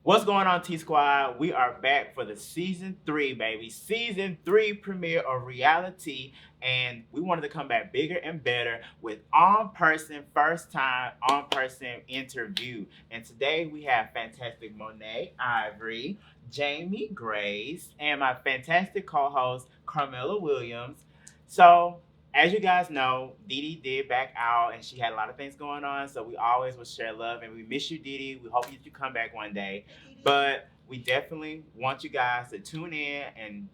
What's going on, T Squad? We are back for the season 3, baby. Season 3 premiere of Reality. And we wanted to come back bigger and better with on-person, first-time, on-person interview. And today we have fantastic Monet, Ivory, Jamie, Grace, and my fantastic co-host, Carmela Williams. So, as you guys know, Dee Dee did back out and she had a lot of things going on. So we always will share love and we miss you, Dee Dee. We hope that you come back one day. But we definitely want you guys to tune in and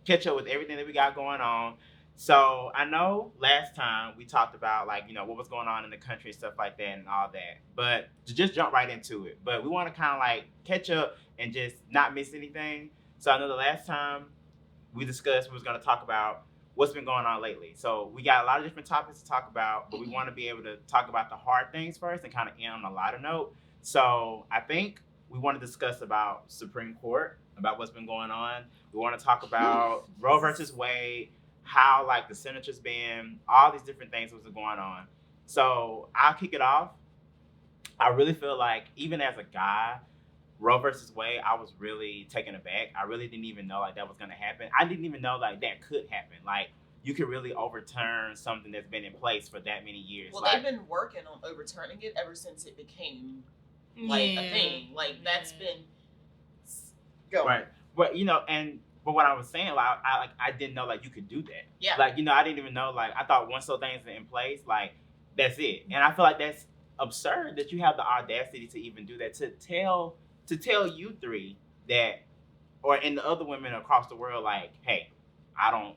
catch up with everything that we got going on. So I know last time we talked about what was going on in the country and stuff like that and all that. But to just jump right into it. But we want to kind of catch up and just not miss anything. So I know the last time we discussed we was going to talk about what's been going on lately. So we got a lot of different topics to talk about, but we want to be able to talk about the hard things first and kind of end on a lighter note. So I think we want to discuss about Supreme Court, about what's been going on. We want to talk about Roe versus Wade, how the senators been, all these different things that was going on. So I'll kick it off. I really feel like even as a guy, Roe versus Wade, I was really taken aback. I really didn't even know that was gonna happen. I didn't even know that could happen. You could really overturn something that's been in place for that many years. Well, they've been working on overturning it ever since it became a thing. That's been going. Right. But but what I was saying, I didn't know you could do that. Yeah. I didn't even know I thought once those things are in place, that's it. And I feel like that's absurd that you have the audacity to even do that, to tell you three that, and the other women across the world, hey, I don't,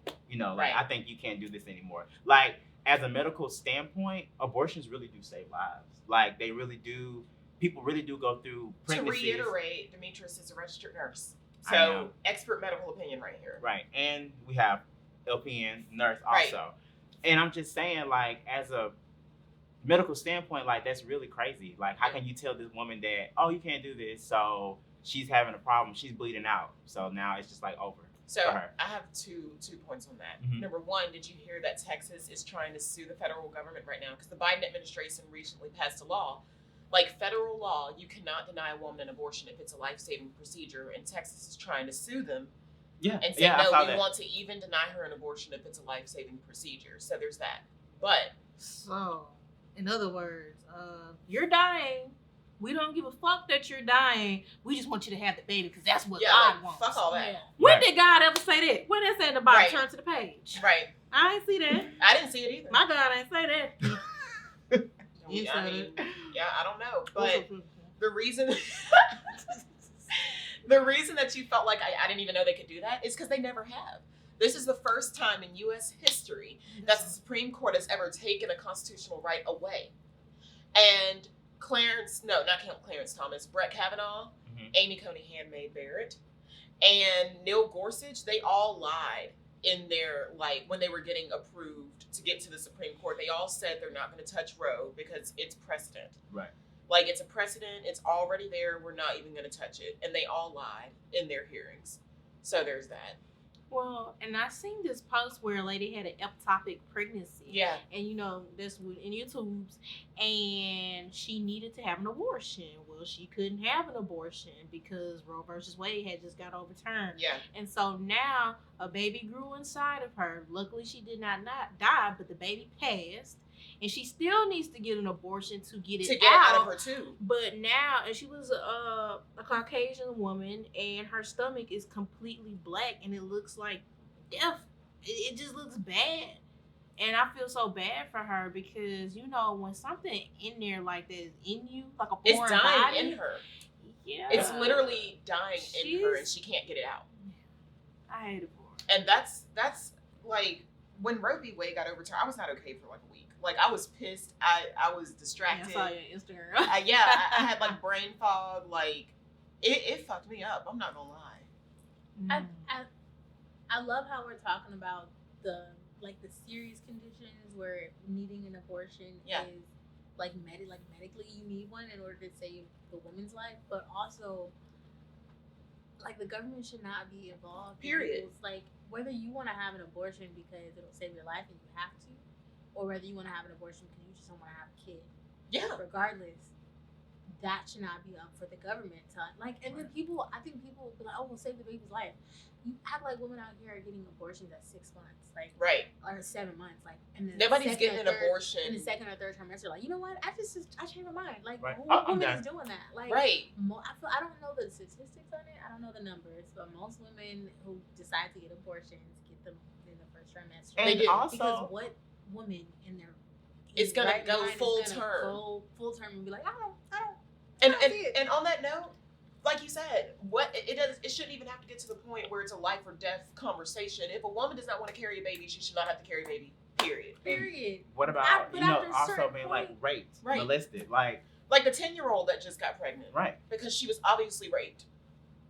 right. I think you can't do this anymore. As a medical standpoint, abortions really do save lives. They really do. People really do go through pregnancies. To reiterate, Demetrius is a registered nurse. So, expert medical opinion right here. Right. And we have LPN nurse also. Right. And I'm just saying, as a medical standpoint, that's really crazy. How can you tell this woman that, oh, you can't do this, so she's having a problem, she's bleeding out, so now it's just over so for her. I have two points on that. Mm-hmm. Number one, did you hear that Texas is trying to sue the federal government right now? Because the Biden administration recently passed a law, federal law, you cannot deny a woman an abortion if it's a life-saving procedure, and Texas is trying to sue them. Yeah. And say, no, we want to even deny her an abortion if it's a life-saving procedure. So there's that. But so in other words, you're dying. We don't give a fuck that you're dying. We just want you to have the baby because that's what God wants. Fuck all that. Yeah. When did God ever say that? When did it say in the Bible? Right. Turn to the page. Right. I ain't see that. I didn't see it either. My God ain't say that. I don't know. But the reason that you felt like I didn't even know they could do that is because they never have. This is the first time in U.S. history that the Supreme Court has ever taken a constitutional right away. And not Clarence Thomas, Brett Kavanaugh, mm-hmm. Amy Coney Handmaid Barrett, and Neil Gorsuch, they all lied in their, when they were getting approved to get to the Supreme Court. They all said they're not going to touch Roe because it's precedent. Right. It's a precedent. It's already there. We're not even going to touch it. And they all lied in their hearings. So there's that. Well, and I seen this post where a lady had an ectopic pregnancy. Yeah. And this was in YouTube's, and she needed to have an abortion. Well, she couldn't have an abortion because Roe versus Wade had just got overturned. Yeah. And so now a baby grew inside of her. Luckily, she did not die, but the baby passed. And she still needs to get an abortion to get it out of her too. But now, and she was a Caucasian woman, and her stomach is completely black, and it looks like death. It just looks bad. And I feel so bad for her because, when something in there like that is in you, like a foreign it's dying body, in her. Yeah. It's literally dying in her, and she can't get it out. I hate it for her. And that's when Roe v. Wade got overturned, I was not okay for a week. I was pissed. I was distracted. Yeah, I saw your Instagram. I had brain fog. It fucked me up. I'm not gonna lie. I love how we're talking about the serious conditions where needing an abortion is medically you need one in order to save the woman's life, but also the government should not be involved. Period. Whether you want to have an abortion because it'll save your life and you have to, or whether you want to have an abortion because you just don't want to have a kid. Yeah. Regardless, that should not be up for the government to like. And then I think people will be like, oh, we'll save the baby's life. You act like women out here are getting abortions at 6 months, like or 7 months, like. And nobody's getting an abortion in the second or third trimester. Like, you know what? I changed my mind. Like, Right. what woman is doing that? Like, right. I don't know the statistics on it. I don't know the numbers, but most women who decide to get abortions get them in the first trimester. And also, because what woman in their is gonna right go mind full is gonna term? Go full term and be like, I don't. And on that note, like you said, it shouldn't even have to get to the point where it's a life or death conversation. If a woman does not want to carry a baby, she should not have to carry a baby. Period. Period. What about also being like raped, molested, like the 10-year-old that just got pregnant, right? Because she was obviously raped.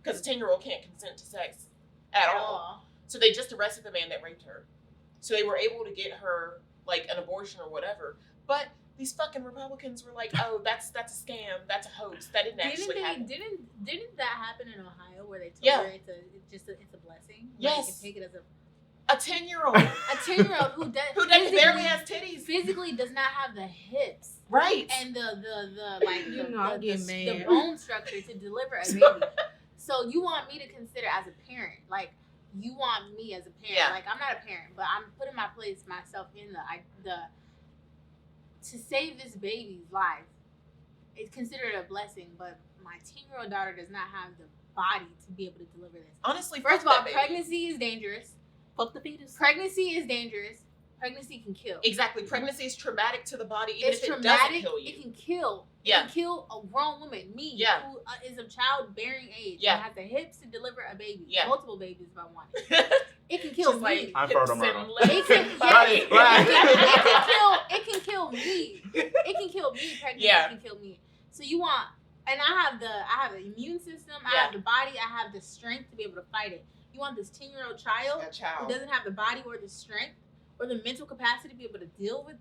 Because a 10-year-old can't consent to sex at all. So they just arrested the man that raped her. So they were able to get her like an abortion or whatever. But these fucking Republicans were like, "Oh, that's a scam. That's a hoax. That didn't actually happen." Didn't that happen in Ohio where they told her it's a blessing? Yes. You can take it as a 10-year-old. A 10-year-old who barely has titties. Physically does not have the hips. Right. And the bone structure to deliver a baby. So you want me to consider as a parent, like you want me as a parent, like I'm not a parent, but I'm putting myself in the to save this baby's life. It's considered a blessing, but my 10-year-old daughter does not have the body to be able to deliver this. Honestly, first of all, pregnancy is dangerous. Fuck the fetus. Pregnancy is dangerous. Pregnancy can kill. Exactly. Pregnancy is traumatic to the body, even if it doesn't kill you. It can kill. Yeah. It can kill a grown woman, me, who is of childbearing age, and has the hips to deliver a baby, multiple babies if I want it. It can kill me. I'm fertile murder. It can kill me. It can kill me. Pregnancy can kill me. So you want, and I have the immune system. I have the body. I have the strength to be able to fight it. You want this 10-year-old child who doesn't have the body or the strength or the mental capacity to be able to deal with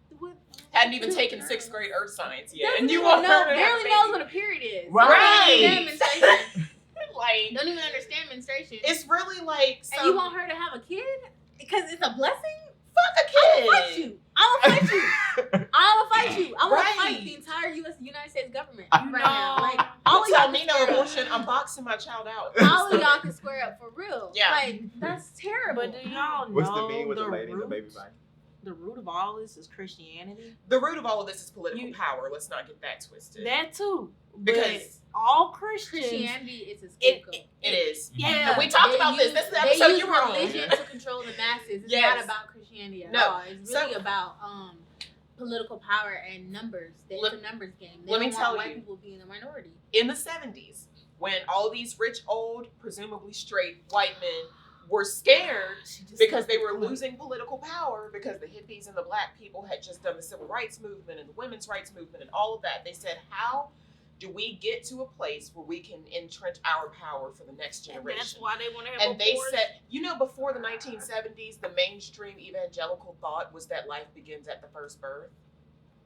hadn't even taken 6th grade earth science yet, and you want her to barely knows what a period is. Right. Like, don't even understand menstruation. It's really like and you want her to have a kid because it's a blessing. Fuck a kid. I'm gonna fight you. I want to fight the entire United States government right now. Like, all of y'all need no abortion. I'm boxing my child out. All of y'all can square up for real. Yeah. Like, that's terrible. But do y'all know what's the meme with the lady and the baby bike? The root of all this is Christianity. The root of all of this is political power. Let's not get that twisted. That too. Because all Christianity is a scapegoat. It is. Yeah. And we talked about this. This is the episode you were on. Religion to control the masses. It's not about Christianity at all. It's really about political power and numbers. It's a numbers game. They don't want white people being the minority. In the 70s, when all these rich, old, presumably straight white men were scared because they were losing political power because the hippies and the black people had just done the civil rights movement and the women's rights movement and all of that. They said, how do we get to a place where we can entrench our power for the next generation? And that's why they want to have And they said, before the 1970s, the mainstream evangelical thought was that life begins at the first birth.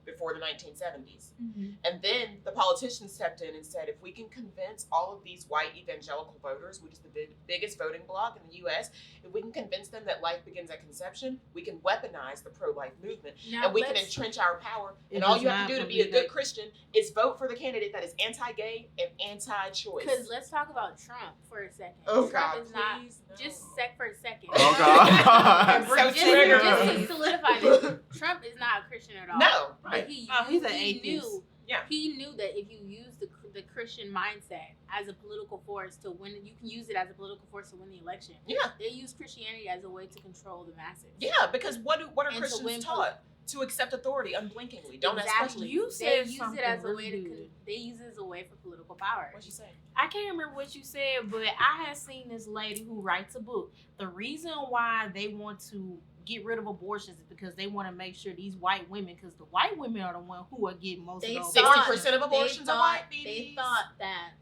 Before the 1970s. Mm-hmm. And then the politicians stepped in and said, if we can convince all of these white evangelical voters, which is the biggest voting bloc in the U.S., if we can convince them that life begins at conception, we can weaponize the pro-life movement. Now, and we can entrench our power. And all you have to do to be a good Christian is vote for the candidate that is anti-gay and anti-choice. Because let's talk about Trump for a second. Oh, Trump God, is not, please, no. just for a second. Oh, God. So just to solidify this, Trump is not a Christian at all. No. But he's an atheist. He knew that if you use the Christian mindset as a political force to win, you can use it as a political force to win the election. Yeah. They use Christianity as a way to control the masses. Yeah, because what are Christians taught? To accept authority unblinkingly. Don't ask questions. You they said use something it as a really way good. they use it as a way for political power. What'd you say? I can't remember what you said, but I had seen this lady who writes a book. The reason why they want to get rid of abortions is because they want to make sure these white women, because the white women are the one who are getting most of those. 60% of abortions are white babies. They thought that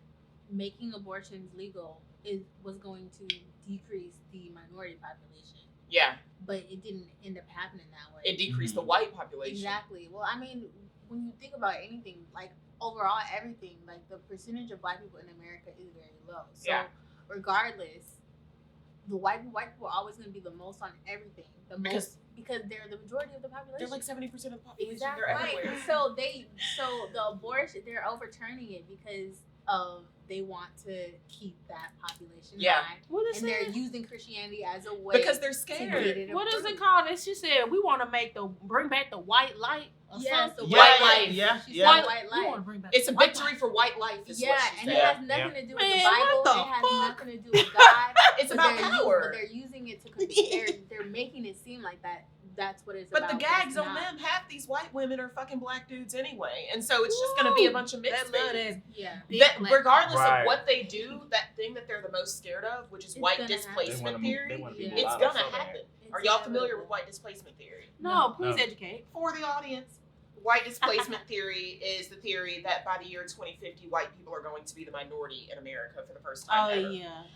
making abortions legal was going to decrease the minority population. Yeah. But it didn't end up happening that way. It decreased the white population. Exactly. Well, I mean, when you think about anything, like overall everything, like the percentage of black people in America is very low. So regardless, the white people are always going to be the most on everything. Because they're the majority of the population. They're like 70% of the population. Exactly. They're everywhere. So the abortion, they're overturning it because of they want to keep that population high. And they're using Christianity as a way because they're scared. What is it called? And she said we want to bring back the white light. Yes, the white light. Yeah, She yeah. said white light. We want to bring back. It's a victory for white life. Is what she And said. it has nothing to do with the Man, Bible. what the It has fuck? nothing to do with God. It's about power. But they're using it to they're making it seem like that. That's what it's But about. the gags on them, half these white women are fucking black dudes anyway, and so it's just gonna be a bunch of mixed babies. That regardless of what they do, that thing that they're the most scared of, which is white displacement theory, it's gonna happen. Are y'all familiar with white displacement theory? No, please educate. For the audience, white displacement theory is the theory that by the year 2050, white people are going to be the minority in America for the first time ever.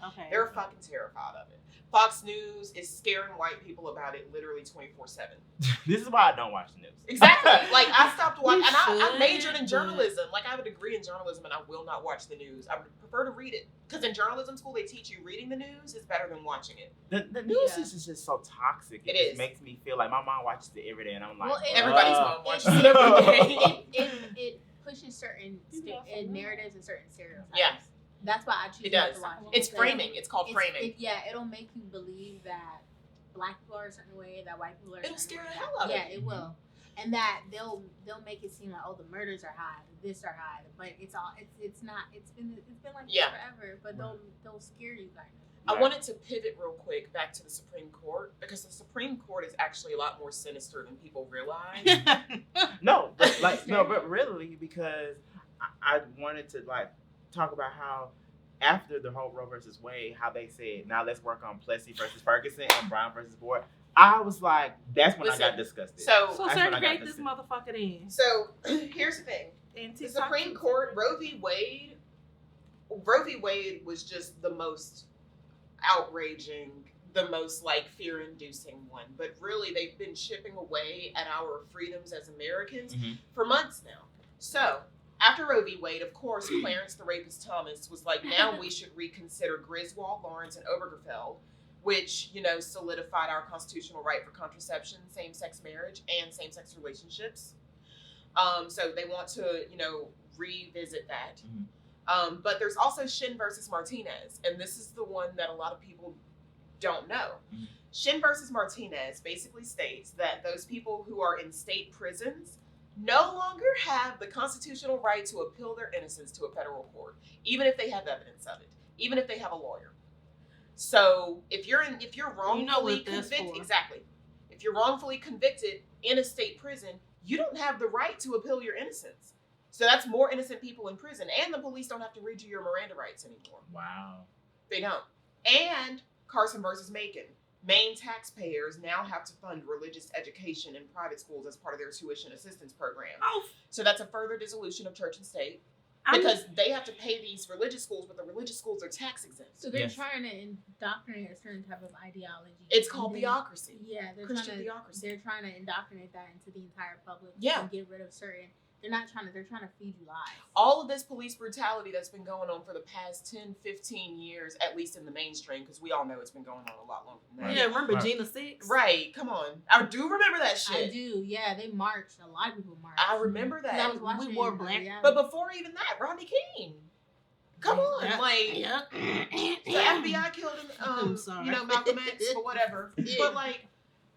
Okay. They're fucking terrified of it. Fox News is scaring white people about it literally 24/7. This is why I don't watch the news. Exactly. Like, I stopped watching, and I should, majored in journalism. Like, I have a degree in journalism, and I will not watch the news. I would prefer to read it. Because in journalism school, they teach you reading the news is better than watching it. The news is just so toxic. It is. Just makes me feel like my mom watches it every day, and I'm like, Well, everybody's mom watches it every day. It pushes certain narratives and certain stereotypes. Yeah. That's why I choose It not does. to watch it. It's because framing. It's called framing. It'll make you believe that black people are a certain way, that white people are a It'll certain scare way. the hell out of Yeah, you. it will. And that they'll make it seem like, oh, the murders are high, this are high, but it's not. It's been like this forever. But they'll scare you kind of. I wanted to pivot real quick back to the Supreme Court because the Supreme Court is actually a lot more sinister than people realize. but really, because I wanted to talk about how after the whole Roe versus Wade, how they said, now let's work on Plessy versus Ferguson and Brown versus Board. I was like, that's when I got disgusted. So segregate this motherfucker in. So here's the thing: the Supreme Court, Roe v. Wade was just the most outraging, the most fear-inducing one. But really, they've been chipping away at our freedoms as Americans for months now. So after Roe v. Wade, of course, Clarence the Rapist Thomas was like, now we should reconsider Griswold, Lawrence, and Obergefell, which, solidified our constitutional right for contraception, same-sex marriage, and same-sex relationships. So they want to, revisit that. But there's also Shin versus Martinez, and this is the one that a lot of people don't know. Shin versus Martinez basically states that those people who are in state prisons no longer have the constitutional right to appeal their innocence to a federal court, even if they have evidence of it, even if they have a lawyer. So if you're wrongfully convicted, if you're wrongfully convicted in a state prison, you don't have the right to appeal your innocence. So that's more innocent people in prison, and the police don't have to read you your Miranda rights anymore. Wow. They don't. And Carson versus Macon. Maine taxpayers now have to fund religious education in private schools as part of their tuition assistance program. So that's a further dissolution of church and state because they have to pay these religious schools, but the religious schools are tax exempt. So they're trying to indoctrinate a certain type of ideology. It's called theocracy. Yeah, Christian theocracy. They're trying to indoctrinate that into the entire public. Yeah. And get rid of certain. They're trying to feed you lies. All of this police brutality that's been going on for the past 10, 15 years, at least in the mainstream, because we all know it's been going on a lot longer than that. Yeah, remember Gina 6? Right, come on. I do remember that shit. I do, yeah. They marched. A lot of people marched. I remember that. I was watching we wore black. But before even that, Rodney King. Come on, the FBI killed him, Malcolm X, but whatever. But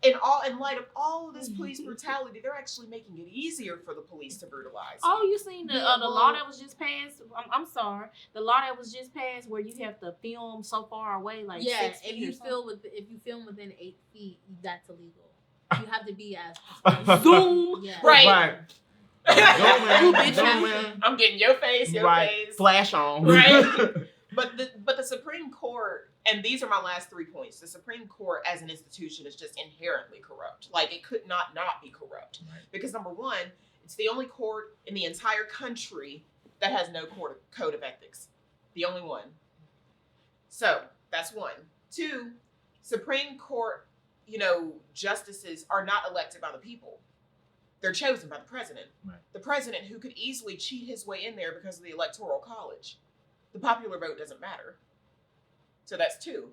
in light of all of this police brutality, they're actually making it easier for the police to brutalize. Oh, you seen the law that was just passed? I'm sorry, the law that was just passed where you have to film so far away, 6 feet. If you film within 8 feet, that's illegal. You have to be as zoom. Yeah. Right. Zoom in. I'm getting your face, face. Flash on. Right. But the Supreme Court, and these are my last 3 points, the Supreme Court as an institution is just inherently corrupt. It could not be corrupt. Right. Because number one, it's the only court in the entire country that has no code of ethics. The only one. So that's one. Two, Supreme Court, justices are not elected by the people. They're chosen by the president. Right. The president who could easily cheat his way in there because of the Electoral College. The popular vote doesn't matter. So that's two.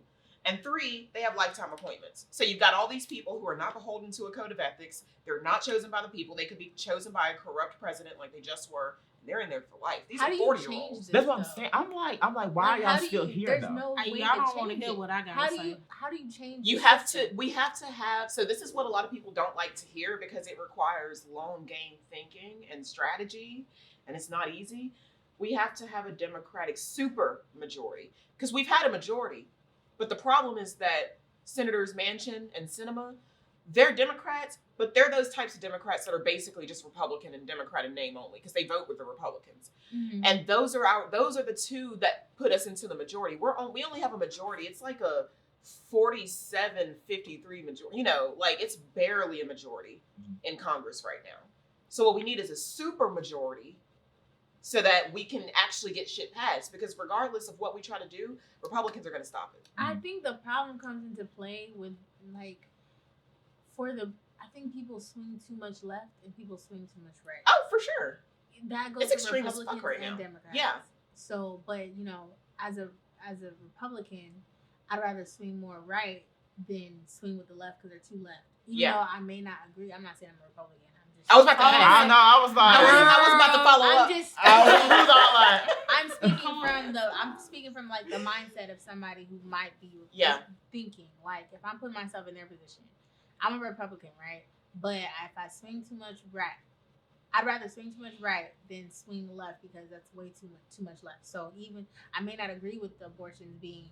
And 3, they have lifetime appointments. So you've got all these people who are not beholden to a code of ethics. They're not chosen by the people. They could be chosen by a corrupt president like they just were. And they're in there for life. These How are do you 40-year-olds. change That's what I'm though? saying. I'm like, why are y'all still here There's though? no way Y'all to don't want to change hear it. what I gotta How do say. you change? You the have to, system? we have to have, so this is what a lot of people don't like to hear because it requires long game thinking and strategy, and it's not easy. We have to have a Democratic super majority because we've had a majority, but the problem is that Senators Manchin and Sinema, they're Democrats, but they're those types of Democrats that are basically just Republican and Democrat in name only because they vote with the Republicans. Mhm. And those are the two that put us into the majority. We only have a majority. It's like a 47-53 majority. You know, like it's barely a majority in Congress right now. So what we need is a super majority so that we can actually get shit passed. Because regardless of what we try to do, Republicans are going to stop it. I think the problem comes into play with like I think people swing too much left and people swing too much right. Oh, for sure. That goes It's for extreme as Republicans fuck right and now. Democrats. Yeah. So, but as a Republican, I'd rather swing more right than swing with the left because they're too left. Even though I may not agree, I'm not saying I'm a Republican. I was about to I know. I was like, I was about to follow up. I'm just. I was like, I'm speaking from like the mindset of somebody who might be thinking like if I'm putting myself in their position, I'm a Republican, right? But if I swing too much right, I'd rather swing too much right than swing left because that's way too much left. So even I may not agree with the abortions being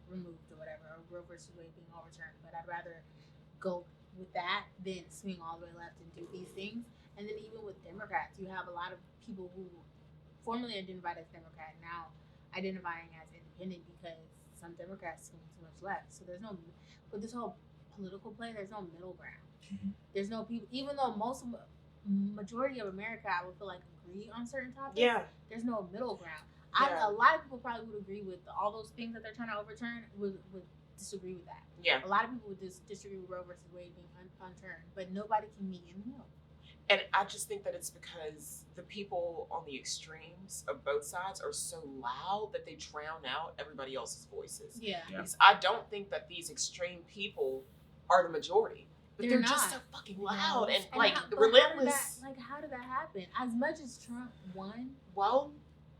removed or whatever, or Roe versus Wade being overturned, but I'd rather go with that than swing all the way left and do these things. And then even with Democrats, you have a lot of people who formerly identified as Democrat now identifying as independent because some Democrats swing too much left. So there's no, with this whole political play, there's no middle ground. Mhm. There's no people, even though majority of America, I would feel like agree on certain topics. Yeah. There's no middle ground. Yeah. A lot of people probably would agree with all those things that they're trying to overturn. Would disagree with that. Yeah. A lot of people would disagree with Roe versus Wade being unturned, but nobody can meet in the middle. And I just think that it's because the people on the extremes of both sides are so loud that they drown out everybody else's voices. Yeah. Because I don't think that these extreme people are the majority. But they're just so not. fucking loud and And like but relentless. How did that happen? As much as Trump won, Well,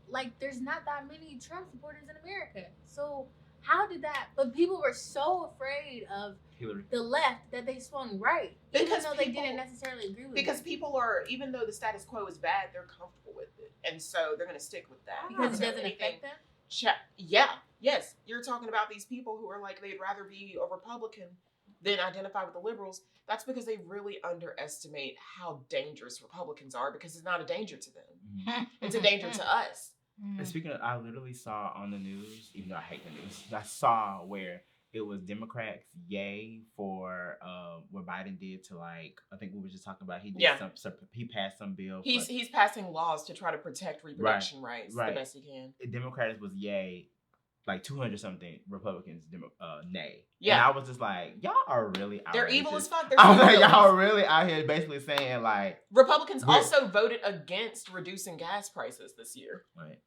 like there's not that many Trump supporters in America. So how did that? But people were so afraid of Hillary. the left that they swung right, Because even though they people- didn't necessarily agree with because it. people are, even though the status quo is bad, they're comfortable with it. And so they're going to stick with that. Because it So doesn't anything- affect them. Yes. You're talking about these people who are like, they'd rather be a Republican than identify with the liberals. That's because they really underestimate how dangerous Republicans are because it's not a danger to them. Mhm. It's a danger to us. And speaking of, I literally saw on the news, even though I hate the news, I saw where it was Democrats yay for what Biden did to like, I think we were just talking about, he did he passed some bill. He's passing laws to try to protect reproduction rights the best he can. Democrats was yay, like 200 something. Republicans nay. Yeah. And I was just like, y'all are really outrageous. They're evil as fuck. They're I'm like, villains. y'all are really out here basically saying like Republicans We're- also voted against reducing gas prices this year. Right.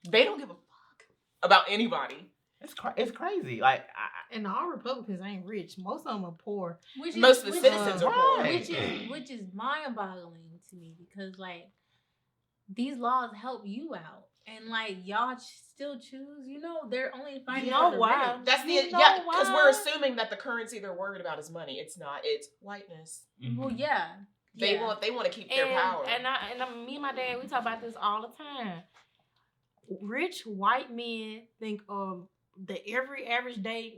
They don't give a fuck about anybody. It's crazy. Like And all Republicans ain't rich. Most of them are poor. Most of the citizens are poor. Right. Which is mind-boggling to me because like these laws help you out, and like y'all still choose. They're only fighting. You know for the why? rich. That's You know because why? we're assuming that the currency they're worried about is money. It's not. It's whiteness. Well, yeah. They yeah. want to keep their power. Me and my dad, we talk about this all the time. Rich white men think the every average day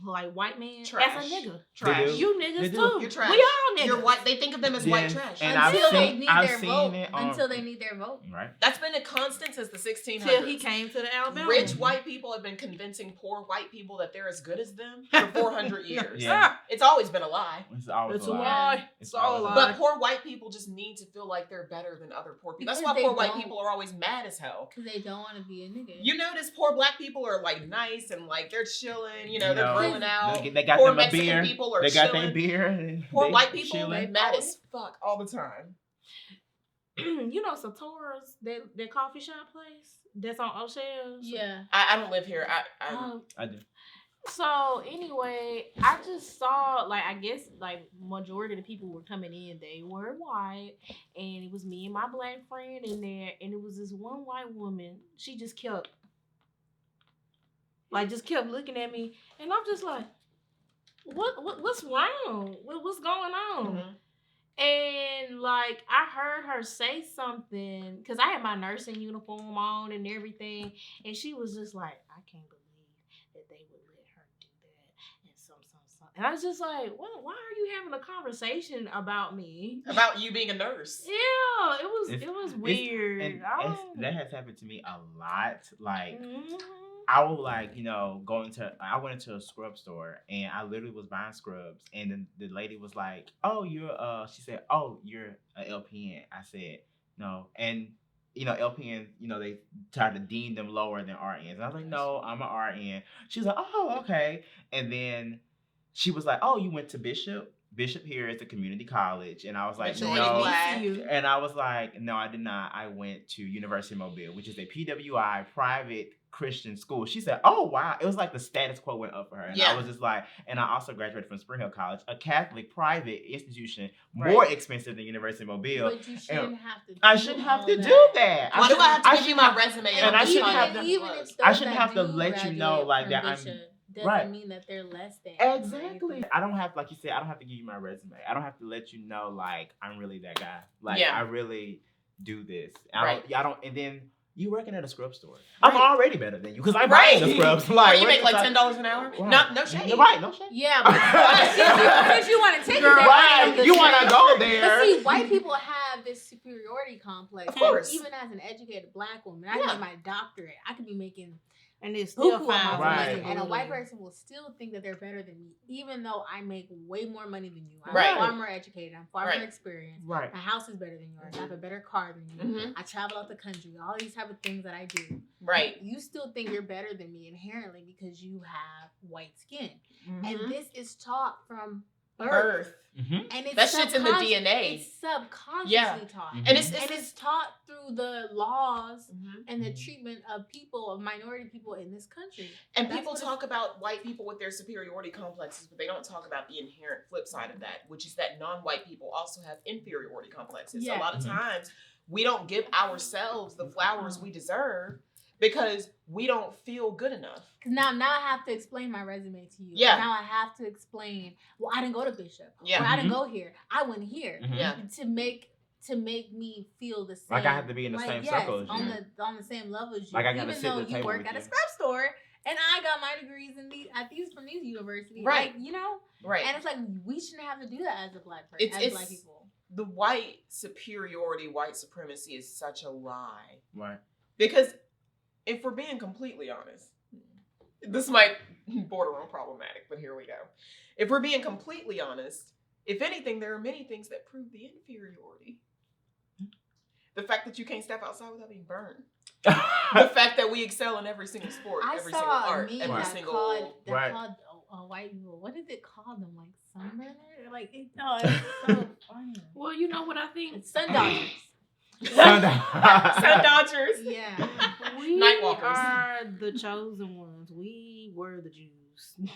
like white man Trash. as a nigga. Trash. do. You They niggas do. too. You're trash. We all niggas. You're white. They think of them as white Yes, trash. and Until I've they seen- need I've their seen vote. it on- Until they need their vote. Right. That's been a constant since the 1600s. Till he came to the Alabama. Rich white people have been convincing poor white people that they're as good as them for 400 years. Yeah. It's always been a lie. It's always It's a a lie. lie. It's It's all a always lie. But poor white people just need to feel like they're better than other poor people. That's Because why they poor white don't. people are always mad as hell. Because they don't want to be a nigga. You notice poor black people are like nice and like they're chilling, they're grilling out. They got Poor them a Mexican beer. people are They got chilling. their beer. and Poor they white people chilling. mad as fuck all the time. Satora's that coffee shop place that's on O'Shells. Yeah. I don't live here. Um, I do. So anyway, I just saw like I guess like majority of the people were coming in. They were white, and it was me and my black friend in there, and it was this one white woman. She just kept looking at me, and I'm just like, what's wrong? What's going on? Mm-hmm. And like I heard her say something because I had my nursing uniform on and everything, and she was just like, I can't believe that they would let her do that and some. And I was just like, well, why are you having a conversation about me? About you being a nurse? Yeah, it was weird. And that has happened to me a lot. Like. Mhm. I will I went into a scrub store and I literally was buying scrubs and then the lady was like, oh, she said, oh, you're an LPN. I said, no. And, LPN, they try to deem them lower than RNs. And I was like, no, I'm an RN. She was like, oh, okay. And then she was like, oh, you went to Bishop? Bishop here is a community college. And I was like, Bishop no. HBCU. And I was like, no, I did not. I went to University of Mobile, which is a PWI private Christian school. She said, oh, wow. It was like the status quo went up for her. And I was just like, and I also graduated from Spring Hill College, a Catholic private institution, more expensive than University of Mobile. But you shouldn't have to. I shouldn't have to do that. Why do I have to give you my resume? And I shouldn't have to. I shouldn't have to do let you know like that I'm. Doesn't mean that they're less than. Exactly. I don't have, like you said, I don't have to give you my resume. I don't have to let you know like I'm really that guy. Like I really do this. I don't. And then. You working at a scrub store. Right. I'm already better than you because I'm buying the scrubs. Like, you make like $10 an hour? Right. No shade. Right, no shade. Yeah, but because you want to take it. Right, you want to go there. But see, white people have this superiority complex. Of course. Even as an educated black woman, I get my doctorate. I could be making... And it's still fine. Right. And a white person will still think that they're better than me, even though I make way more money than you. I'm right. far more educated. I'm far more experienced. Right. My house is better than yours. I have a better car than you. I travel out the country. All these type of things that I do. Right. You still think you're better than me inherently because you have white skin. And this is taught from birth. And it's that shit's in the DNA. It's subconsciously taught. And it's taught through the laws and the treatment of people, of minority people in this country. And people talk about white people with their superiority complexes, but they don't talk about the inherent flip side of that, which is that non-white people also have inferiority complexes. A lot of times we don't give ourselves the flowers we deserve because we don't feel good enough. Now I have to explain my resume to you. Yeah. Now I have to explain, well, I didn't go to Bishop. Yeah. Or I didn't go here. I went here. Yeah. To make me feel the same. Like I have to be in the same circle as you. On the same level as you. Like I gotta even sit though at the you table work with at you. a scrap store and I got my degrees from these universities. Right. Like, you know? Right. And it's like we shouldn't have to do that as a black person. As black people. The white superiority, white supremacy is such a lie. Right. Because if we're being completely honest, this might border on problematic, but here we go. If we're being completely honest, if anything, there are many things that prove the inferiority. The fact that you can't step outside without being burned. The fact that we excel in every single sport, every single art, every single... called white people. What did it call them? Like sunburner? Like, it's so funny. Well, you know what I think? It's sun dodgers. Sun dodgers. Yeah. We Night walkers. are the chosen ones. We were the Jews.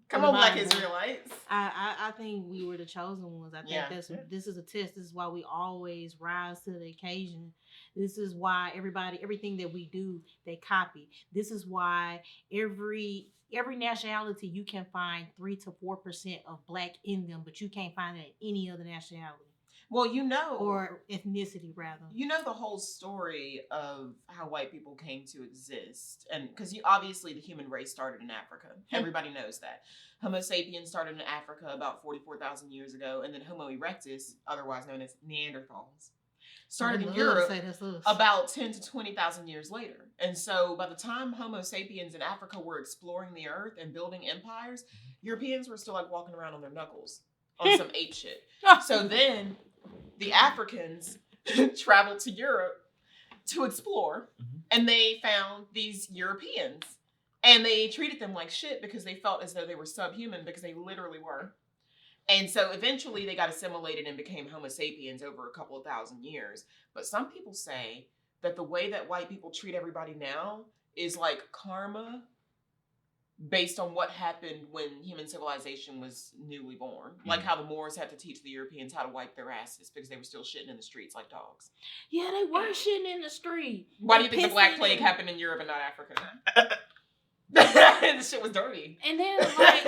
Come on, Black Israelites. I think we were the chosen ones. I think this is a test. This is why we always rise to the occasion. This is why everything that we do, they copy. This is why every nationality you can find 3 to 4% of black in them, but you can't find it in any other nationality. Well, you know, or ethnicity rather. You know the whole story of how white people came to exist, and because obviously the human race started in Africa. Everybody knows that. Homo sapiens started in Africa about 44,000 years ago, and then Homo erectus, otherwise known as Neanderthals, started in Europe about 10 to 20,000 years later. And so by the time Homo sapiens in Africa were exploring the earth and building empires, Europeans were still like walking around on their knuckles on some ape shit. So then the Africans traveled to Europe to explore, and they found these Europeans, and they treated them like shit because they felt as though they were subhuman, because they literally were. And so eventually they got assimilated and became Homo sapiens over a couple of thousand years. But some people say that the way that white people treat everybody now is like karma based on what happened when human civilization was newly born. Like how the Moors had to teach the Europeans how to wipe their asses because they were still shitting in the streets like dogs. Yeah, they were shitting in the street. Why do you think the Black Plague happened in Europe and not Africa? This shit was dirty. And then, like,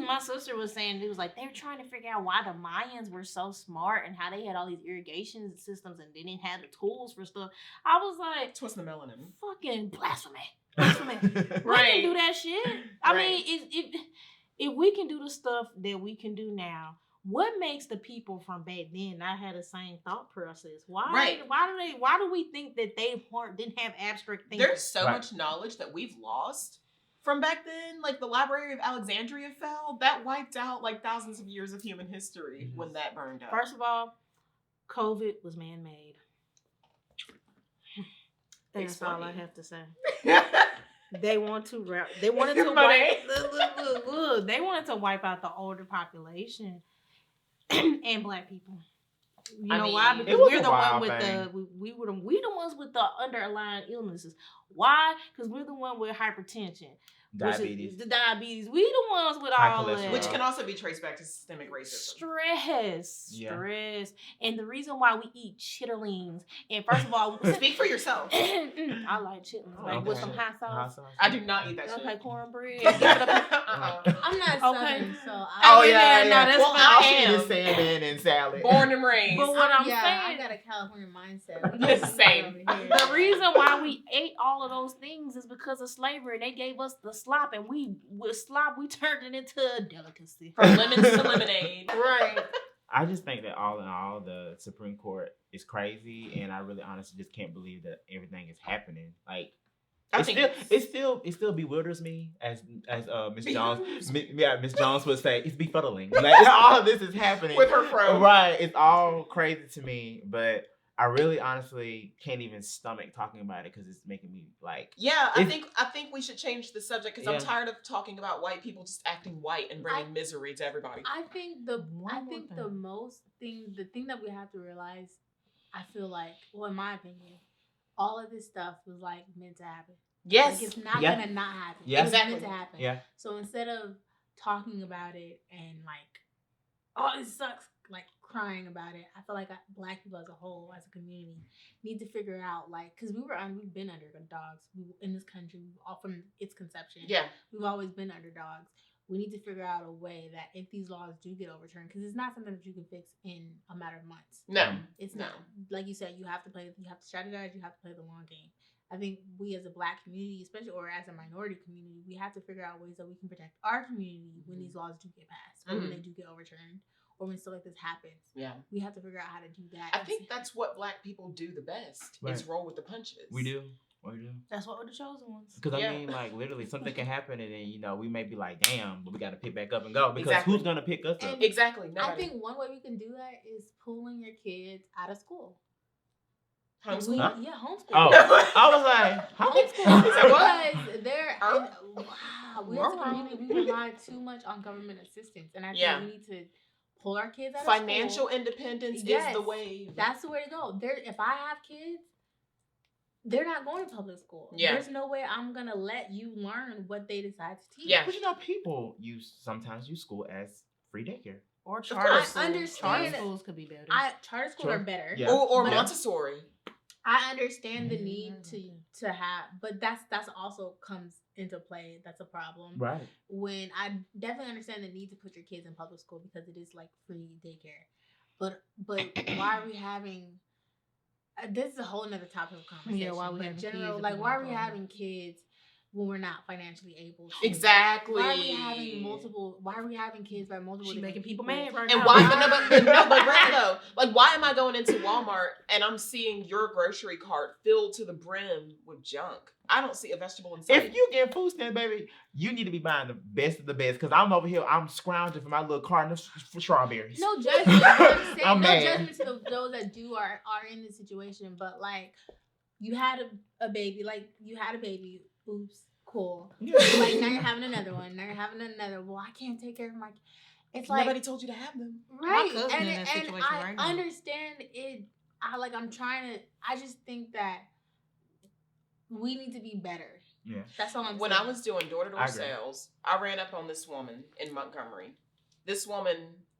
my sister was saying, it was like, they were trying to figure out why the Mayans were so smart and how they had all these irrigation systems and they didn't have the tools for stuff. I was like, twisting the melanin. Fucking blasphemy. Right. We can do that shit. I Right. mean, if we can do the stuff that we can do now, what makes the people from back then not have the same thought process? Why? Right. Why do we think that they didn't have abstract thinking? There's so much knowledge that we've lost from back then. Like the Library of Alexandria fell. That wiped out like thousands of years of human history when that burned up. First of all, COVID was man-made. That's all I have to say. They wanted to wipe. They wanted to wipe out the older population and Black people. You know why? Because we're the one with we the ones with the underlying illnesses. Why? Because we're the one with hypertension. Diabetes. The diabetes. We the ones with all that. Which can also be traced back to systemic racism. Stress. And the reason why we eat chitterlings. And first of all, speak for yourself. I like chitterlings. Like with some hot sauce. I do not eat that shit. Okay, cornbread. I'm not Southern, so yeah. That's well, I am. am. Salmon and salad. Born and raised. But what I'm saying, saying, I got a California mindset. Same. The reason why we ate all of those things is because of slavery. They gave us the slop, and with slop we turned it into a delicacy. From lemons to lemonade. Right. I just think that all in all, the Supreme Court is crazy, and I really honestly just can't believe that everything is happening. Like, it still bewilders me as Miss Jones, Miss Jones would say, it's befuddling. Like all of this is happening with her fro. Right, it's all crazy to me, but I really honestly can't even stomach talking about it because it's making me like. Yeah, I think we should change the subject because I'm tired of talking about white people just acting white and bringing misery to everybody. I think the thing that we have to realize, I feel like, well, in my opinion, all of this stuff was like meant to happen. Yes, like, it's not gonna not happen. Yeah, it's meant to happen. Yeah. So instead of talking about it and like, oh, it sucks, like crying about it, I feel like Black people as a whole, as a community, need to figure out like, because we've been underdogs in this country all from its conception. Yeah, we've always been underdogs. We need to figure out a way that if these laws do get overturned, because it's not something that you can fix in a matter of months. No, it's not. Like you said, you have to strategize, you have to play the long game. I think we as a Black community, especially, or as a minority community, we have to figure out ways that we can protect our community when these laws do get passed, or when they do get overturned, or when stuff like this happens. Yeah, we have to figure out how to do that. I think that's what Black people do the best. Right. Is roll with the punches. We do. That's what we're the chosen ones. Because I mean, like literally, something can happen, and then we may be like, "Damn," but we got to pick back up and go because who's gonna pick us up? Exactly. Nobody. I think one way we can do that is pulling your kids out of school. Homeschool? Huh? Yeah, homeschool. Oh, I was like, homeschool. Because we as a community, we rely too much on government assistance, and I think we need to pull our kids out of school. Financial independence is the way. That's the way to go. If I have kids, they're not going to public school. Yeah. There's no way I'm gonna let you learn what they decide to teach. Yeah, but people sometimes use school as free daycare. Or charter schools. I understand charter schools could be better. Charter schools are better. Yeah. Or Montessori. I understand the need to have, but that's also comes into play. That's a problem. Right. When I definitely understand the need to put your kids in public school because it is like free daycare. But why are we having this is a whole nother topic of conversation. Yeah, why we have general kids, like why are we having kids when we're not financially able to? Exactly. Why are we having kids by multiple? She's making people mad right and now. Why? But really though, like why am I going into Walmart and I'm seeing your grocery cart filled to the brim with junk? I don't see a vegetable inside. If you get food stamp, baby, you need to be buying the best of the best. Because I'm over here, I'm scrounging for my little carton of strawberries. No judgment. I'm mad. Judgment to those that are in this situation. But like, you had a baby. Like you had a baby. Oops. Cool. Like now you're having another one. Now you're having another. Well, I can't take care of my. It's like nobody told you to have them. Right. My cousin in that situation right now. I understand it. I just think that we need to be better. Yeah. That's all I'm When saying. I was doing door-to-door I agree. sales, I ran up on this woman in Montgomery. This woman,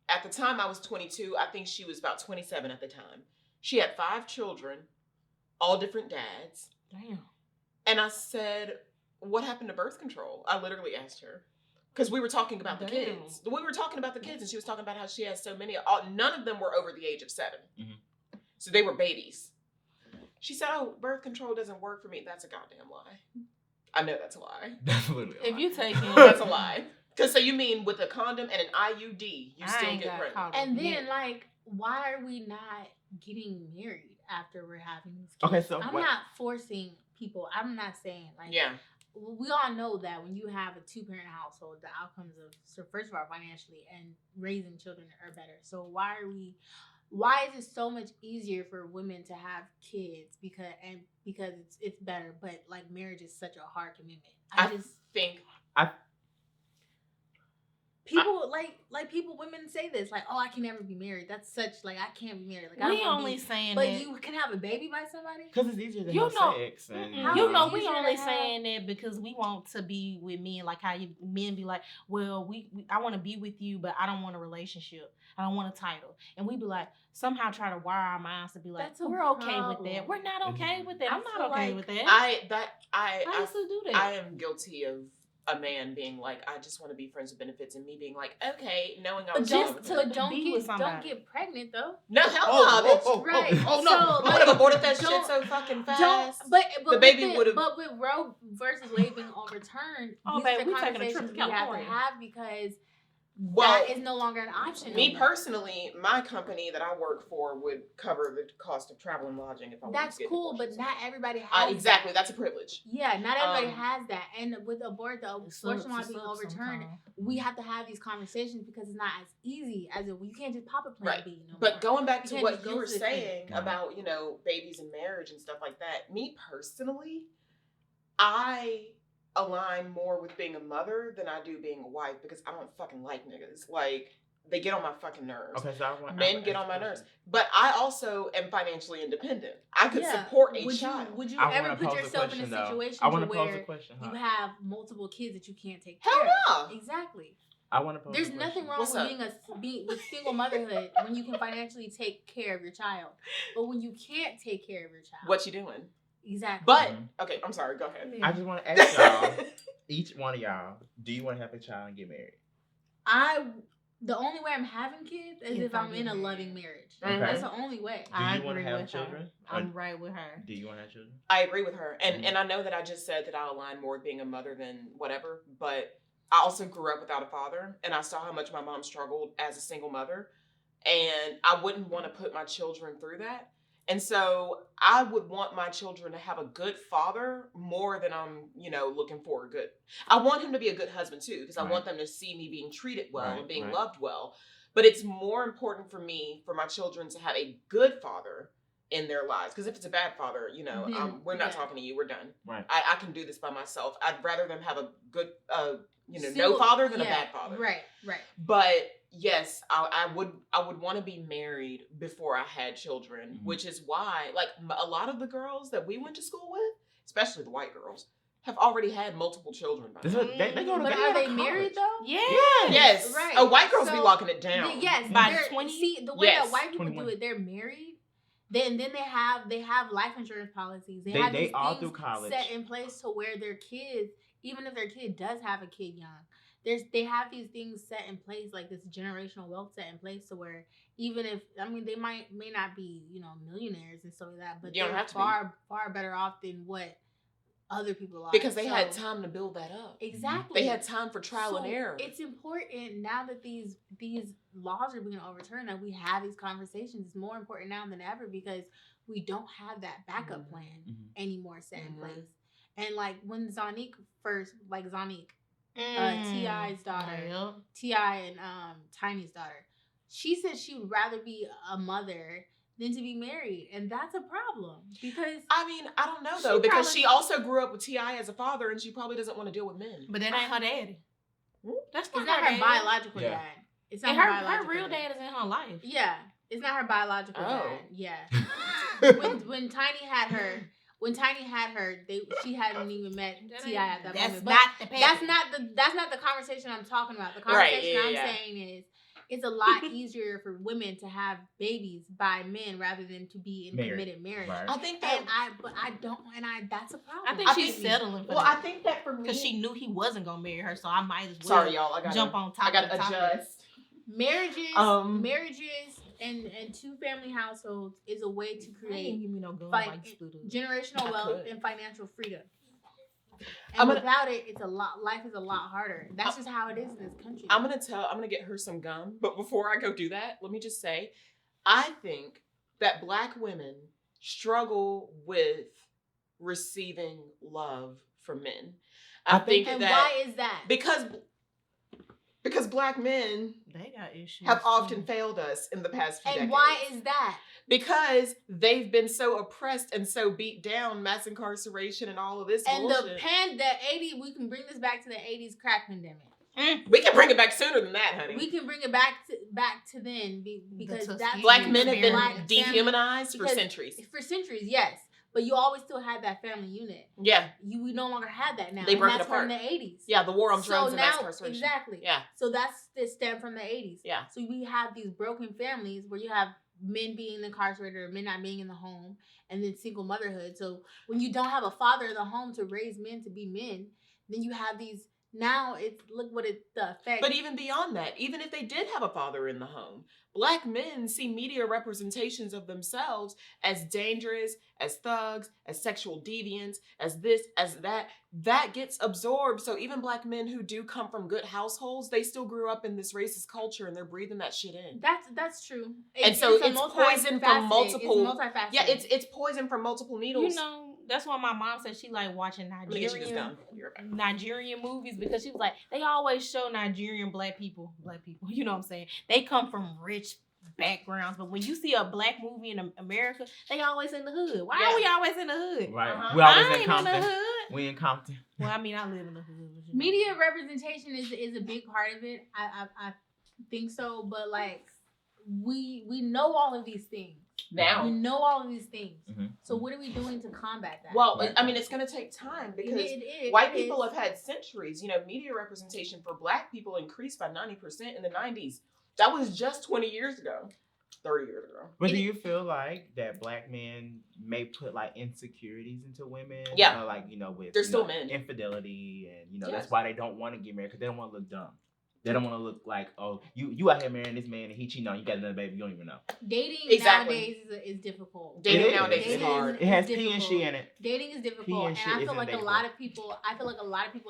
at the time I was 22, I think she was about 27 at the time. She had 5 children, all different dads. Damn. And I said, what happened to birth control? I literally asked her. Because we were talking about the Damn. kids. We were talking about the kids, and she was talking about how she has so many. None of them were over the age of 7. Mhm. So they were babies. She said, oh, birth control doesn't work for me. That's a goddamn lie. I know that's a lie. That's literally a If lie. you taking That's a lie. Because so you mean with a condom and an IUD, you I still ain't get got pregnant? caught. And then, Yeah. like, why are we not getting married after we're having these kids? Okay, so I'm what- not forcing people. I'm not saying, like, Yeah. we all know that when you have a 2-parent household, the outcomes of, so first of all, financially and raising children are better. So why is it so much easier for women to have kids because it's better, but like marriage is such a hard commitment? I just think people women say this, like, oh, I can never be married. That's such, like, I can't be married. Like, I We don't wanna only be, saying but that. you can have a baby by somebody. Because it's easier to You have know- sex. And, How You know, is it we easier only to have- saying that because we want to be with men, like how men be like, well, I want to be with you, but I don't want a relationship. I don't want a title. And we be like, somehow try to wire our minds to be like, That's a we're okay with problem. that. We're not okay with that. I I'm feel not okay like with that. I used to do that. I am guilty of a man being like, I just want to be friends with benefits, and me being like, okay, knowing I But was just wrong. to- But don't be with don't somebody. get pregnant though. No, hell Oh, no, bitch. oh, Right. oh, Oh no, So, I would like, have aborted that shit don't- so fucking fast. But The baby with would've- But with Roe versus Wade being overturned, Oh, these babe, are we taking a trip conversations to we have to California. have because Well, that is no longer an option. me anymore. personally, my company that I work for would cover the cost of travel and lodging if I wanted That's to get cool, but abortions. not everybody has Exactly, that. that's a privilege. Yeah, not everybody Um, has that. And with the It abortion sucks, law it being sucks overturned, sometimes. we have to have these conversations because it's not as easy as it. You can't just pop a plan Right. B. No But more. going back You to can't what just you go were to the saying clinic. about, babies and marriage and stuff like that, me personally, I align more with being a mother than I do being a wife because I don't fucking like niggas. Like, they get on my fucking nerves. Okay, so I want Men get on my nerves. But I also am financially independent. I could support a would child. Would you I ever want put to pose a yourself question, in a though. situation I want to pose a where question. you Huh? have multiple kids that you can't take Hell care of? no. Exactly. I want to pose There's a question. nothing wrong What's with up? being with single motherhood when you can financially take care of your child, but when you can't take care of your child, What you doing? exactly? But, Mhm. okay, I'm sorry, go ahead. I just want to ask y'all, each one of y'all, do you want to have a child and get married? The only way I'm having kids is If if I I'm get in a married. loving marriage. Okay. That's the only way. Do you wanna agree have with children? Her. I'm right with her. Do you want to have children? I agree with her. And Mhm. and I know that I just said that I align more with being a mother than whatever, but I also grew up without a father, and I saw how much my mom struggled as a single mother, and I wouldn't want to put my children through that. And so I would want my children to have a good father more than I'm, looking for a good. I want him to be a good husband too, because I Right. want them to see me being treated well Right, and being right. loved well. But it's more important for me, for my children to have a good father in their lives. Because if it's a bad father, Then, we're not yeah. talking to you. We're done. Right. I can do this by myself. I'd rather them have a good, no Single- father than a yeah, bad father. Right. But yes, I would want to be married before I had children, Mhm. which is why, like, a lot of the girls that we went to school with, especially the white girls, have already had multiple children by This now. is, they go to But they are go to they married college. though? Yeah. Yes, Right. White girls be So, locking it down. Yes, By they're- 20? See, the way Yes. that white people 21. do it, they're married. Then they have life insurance policies. They They- have they these all things through college. set in place to where their kids, even if their kid does have a kid young, they have these things set in place, like this generational wealth set in place to where even if they may not be millionaires and stuff like that, but You don't they're have to be. far better off than what other people are Because they had So- time to build that up. Exactly. They had time for trial and So error. It's important now that these laws are being overturned that we have these conversations. It's more important now than ever because we don't have that backup plan Mhm. anymore set in Mhm. place. And like when Zonique Mm. T.I.'s daughter, Yep. T.I. and Tiny's daughter, she said she would rather be a mother than to be married, and that's a problem because I mean, I don't know She though, because probably- she also grew up with T.I. as a father, and she probably doesn't want to deal with men. But that ain't her daddy. That's it's not her daddy. biological Yeah. dad. It's not And her her biological real dad is in her life. Yeah, it's not her biological Oh. dad. Yeah. when Tiny had her, when Tiny had her, she hadn't even met T.I. at that moment. But Not the that's not the conversation I'm talking about. The conversation I'm saying is it's a lot easier for women to have babies by men rather than to be in committed marriage. Right. I think that, that's a problem. I think she's settling for that. I think that for me, because she knew he wasn't gonna marry her, so I might as well. Sorry, y'all. I jump on top. I gotta of the adjust. Marriages and two family households is a way to create generational wealth and financial freedom. And without it, it's a lot. Life is a lot harder. That's just how it is in this country. I'm gonna get her some gum. But before I go do that, let me just say, I think that Black women struggle with receiving love from men. I think and that why is that? Because Black men they got issues have often failed us in the past few decades. And why is that? Because they've been so oppressed and so beat down, mass incarceration and all of this and bullshit. the 80s, we can bring this back to the 80s crack pandemic. We can bring it back sooner than that, honey. We can bring it back to then because that's Black men have been dehumanized for centuries. For centuries, yes. But you always still had that family unit. Yeah. We no longer have that now. They broke it apart. From the 80s. Yeah, the war on drugs and mass incarceration. Exactly. Yeah. So that's the stem from the 80s. Yeah. So we have these broken families where you have men being incarcerated or men not being in the home and then single motherhood. So when you don't have a father in the home to raise men to be men, then you have these, now it's, look what the effect. But even beyond that, even if they did have a father in the home, Black men see media representations of themselves as dangerous, as thugs, as sexual deviants, as this, as that. That gets absorbed. So even Black men who do come from good households, they still grew up in this racist culture and they're breathing that shit in. That's true. And so it's poison from multiple. It's multifaceted. Yeah, it's poison from multiple needles. You know, that's why my mom said she like watching Nigerian movies because she was like, they always show Nigerian black people. You know what I'm saying? They come from rich backgrounds, but when you see a Black movie in America, they always in the hood. Why are we always in the hood? Right. Uh-huh. We always in Compton. Compton. We in Compton. Well, I mean, I live in the hood. Media representation is a big part of it. I think so, but like we know all of these things. Now we know all of these things. Mm-hmm. So what are we doing to combat that? Well, I mean, it's going to take time because white people have had centuries. You know, media representation for Black people increased by 90% in the 90s. That was just 20 years ago, 30 years ago. But do you feel like that Black men may put like insecurities into women? Yeah. Like, you know, with they're still men. Infidelity and, you know, that's why they don't want to get married because they don't want to look dumb. They don't want to look like, oh, you out here marrying this man and he cheating on you, got another baby, you don't even know. Dating nowadays is difficult. Dating nowadays is hard. It has he and she in it. Dating is difficult, and I feel like a lot of people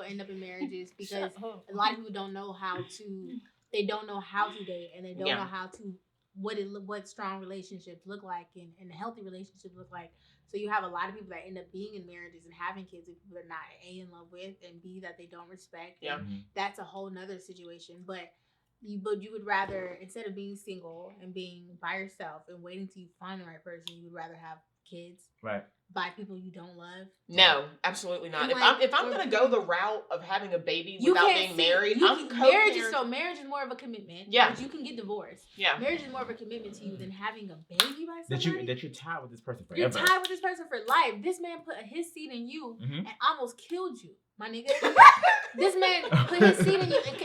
end up in marriages because a lot of people don't know how to. They don't know how to date, and they don't know how to what strong relationships look like and healthy relationships look like. So you have a lot of people that end up being in marriages and having kids with people they're not A, in love with, and B, that they don't respect. Yeah. And that's a whole nother situation. But you would rather, instead of being single and being by yourself and waiting till you find the right person, you would rather have kids. Right. By people you don't love? No, absolutely not. If I'm gonna go the route of having a baby you without being married, marriage is more of a commitment. Yeah. But you can get divorced. Yeah. Marriage is more of a commitment to you than having a baby by somebody. That you're tied with this person forever. You're tied with this person for life. This man put his seed in you and almost killed you, my nigga. This man put his seed in you, and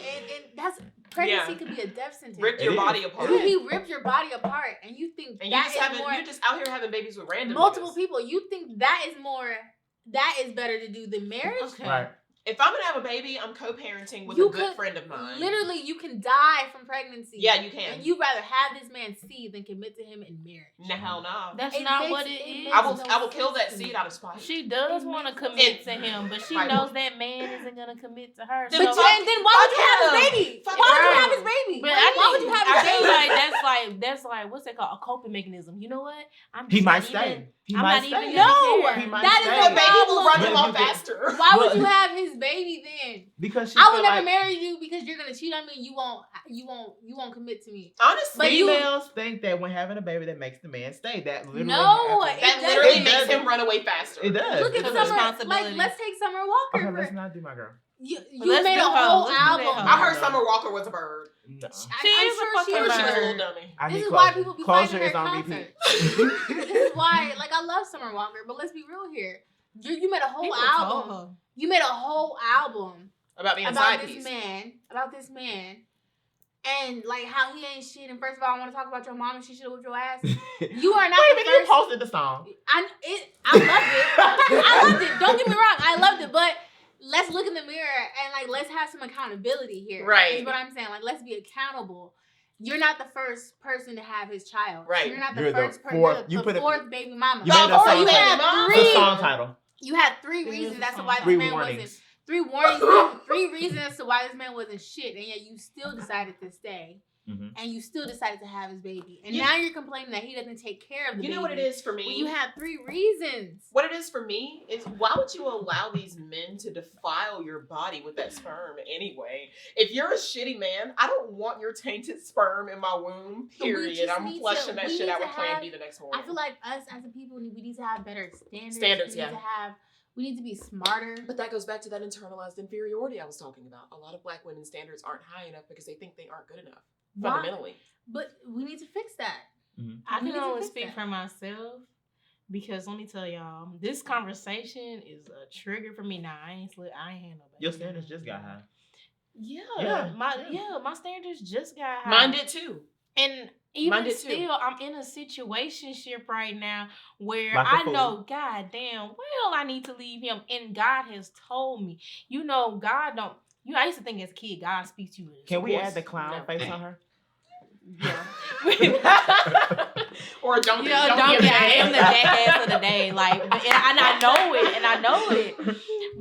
that's pregnancy could be a death sentence. Ripped your body apart. He ripped your body apart, and you think and that you're just out here having babies with random multiple niggas. people. You think that is better to do than marriage? Okay. Right. If I'm gonna have a baby, I'm co-parenting with a good friend of mine. Literally, you can die from pregnancy. Yeah, you can. And you'd rather have this man seed than commit to him in marriage. No, hell no. That's not what it is. I will kill that seed out of spite. She does want to commit to him, but she knows that man isn't gonna commit to her. But then why would you have his baby? Why would you have his baby? But why would you have his baby? Like that's like what's that called? A coping mechanism. You know what? He might stay. No, He might that is the a baby will run But him off faster. Why would you have his baby then? Because I would never marry you because you're gonna cheat on me. You won't commit to me. Honestly, But females think that when having a baby that makes the man stay. That literally literally makes him run away faster. It does. Look at Summer. Like, let's take Summer Walker. Okay, let's not do my girl. You Let's made do a her. whole Let's do that album. hoe. I heard Summer Walker was a bird. No. She is a fucking She was a bird. little dummy. I This need is why closure. people be Closure fighting is her on concert. repeat. This is why, like, I love Summer Walker, but let's be real here. You made a whole People album. told her. You made a whole album About being a about side this piece. about this man, and like how he ain't shit. And first of all, I want to talk about your mom and she should have whipped your ass. You are not Wait a the minute, you first. posted the song. I loved it. I loved it. Don't get me wrong. I loved it, but let's look in the mirror and like let's have some accountability here. Right. Is what I'm saying. Like let's be accountable. You're not the first person to have his child. Right. You're not the You're the first person. fourth- You're you the put it- fourth baby mama. You made a Oh, song you you title. had had The three. song title. You had three It was reasons a as to song why title. this 3 man warnings. wasn't. 3 warnings. 3 reasons as to why this man wasn't shit, and yet you still decided to stay, Mhm. and you still decided to have his baby, and You- now you're complaining that he doesn't take care of the baby. You know what it is for me? Well, you had 3 reasons. What it is for me is why would you allow these men to defile your body with that sperm anyway? If you're a shitty man, I don't want your tainted sperm in my womb, But we period. just I'm need flushing to- that we shit need out to with Plan have- B the next I morning. feel like us as a people, we need to have better standards. Standards, we need yeah. we need to be smarter. But that goes back to that internalized inferiority I was talking about. A lot of black women's standards aren't high enough because they think they aren't good enough, Why? fundamentally. But we need to fix that. I We can need to only fix speak that. for myself because let me tell y'all, this conversation is a trigger for me. Now I ain't had no baby. Your standards just got high. Yeah, Yeah. my standards just got high. Mine did too. And Mine even did too. still, I'm in a situationship right now where Like a I fool. know, God damn, well, I need to leave him, and God has told me. You know, God don't. I used to think as a kid, God speaks to you. in Can we voice. add the clown No. face on her? Yeah. Or don't You know, don't get. I am the jackass of the day, like, and I know it,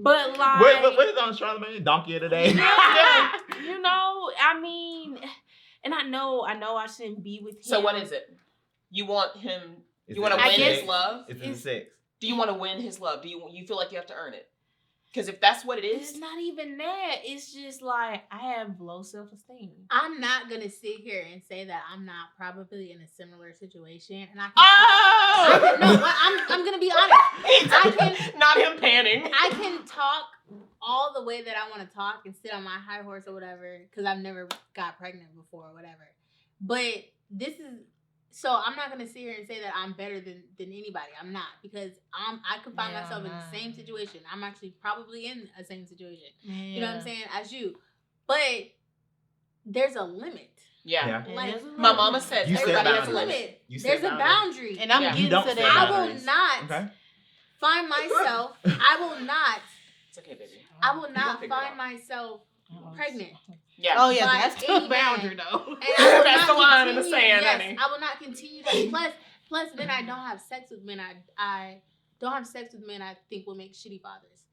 But like, What is on Charlamagne? Donkey of the day? yeah, you know, I mean, and I know I shouldn't be with him. So what is it? You want him? Is You want it to I win guess- his love? It's in the sex. Do you want to win his love? Do you feel like you have to earn it? Because if that's what it It's is, not even that. It's just like I have low self-esteem. I'm not gonna sit here and say that I'm not probably in a similar situation, and I can. oh, No, I'm gonna be honest. I not him panning. I can talk all the way that I want to talk and sit on my high horse or whatever because I've never got pregnant before or whatever. But this is so I'm not gonna sit here and say that I'm better than anybody. I'm not because I could find Yeah, myself in nah. the same situation. I'm actually probably in a same situation. Yeah. You know what I'm saying? As you, but there's a limit. Yeah. And Like, there's a My limit. mama said You set everybody has a boundaries. limit. You set There's a boundaries. boundary. And I'm Yeah. getting You don't to set that. I will boundaries. not Okay. find myself. I will not. It's okay, baby. I will You not gonna figure it find out. myself pregnant. Yeah. Oh yeah, By that's any the man. boundary though. And I will That's not the line in the continue- sand, yes, honey. I will not continue that. Plus, then I don't have sex with men. I don't have sex with men I think will make shitty fathers.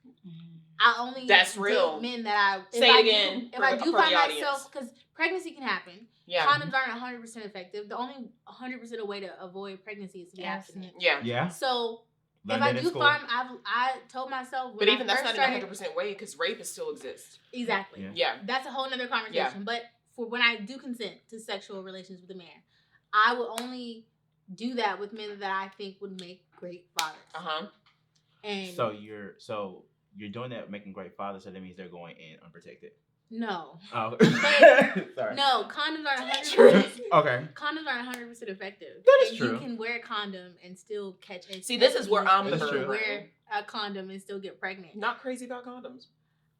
I only That's date real. men that I Say it again If for I the- do for find the audience. myself, because pregnancy can happen. Yeah. Condoms aren't 100% effective. The only 100% way to avoid pregnancy is to be abstinent. Yeah. Yeah. So Learn if I that in do school. find, I told myself when But I even that's first not in started, 100% way because rape still exists. exactly. Yeah. Yeah. That's a whole nother conversation. Yeah. But for when I do consent to sexual relations with a man, I will only do that with men that I think would make great fathers. Uh-huh. And So you're doing that, making great fathers. So that means they're going in unprotected. no, Oh, But- sorry. no, condoms aren't 100%. Okay. Condoms aren't 100% effective. That is and true. You can wear a condom and still catch a. See, this is where I'm the You can bird. wear a condom and still get pregnant. Not crazy about condoms.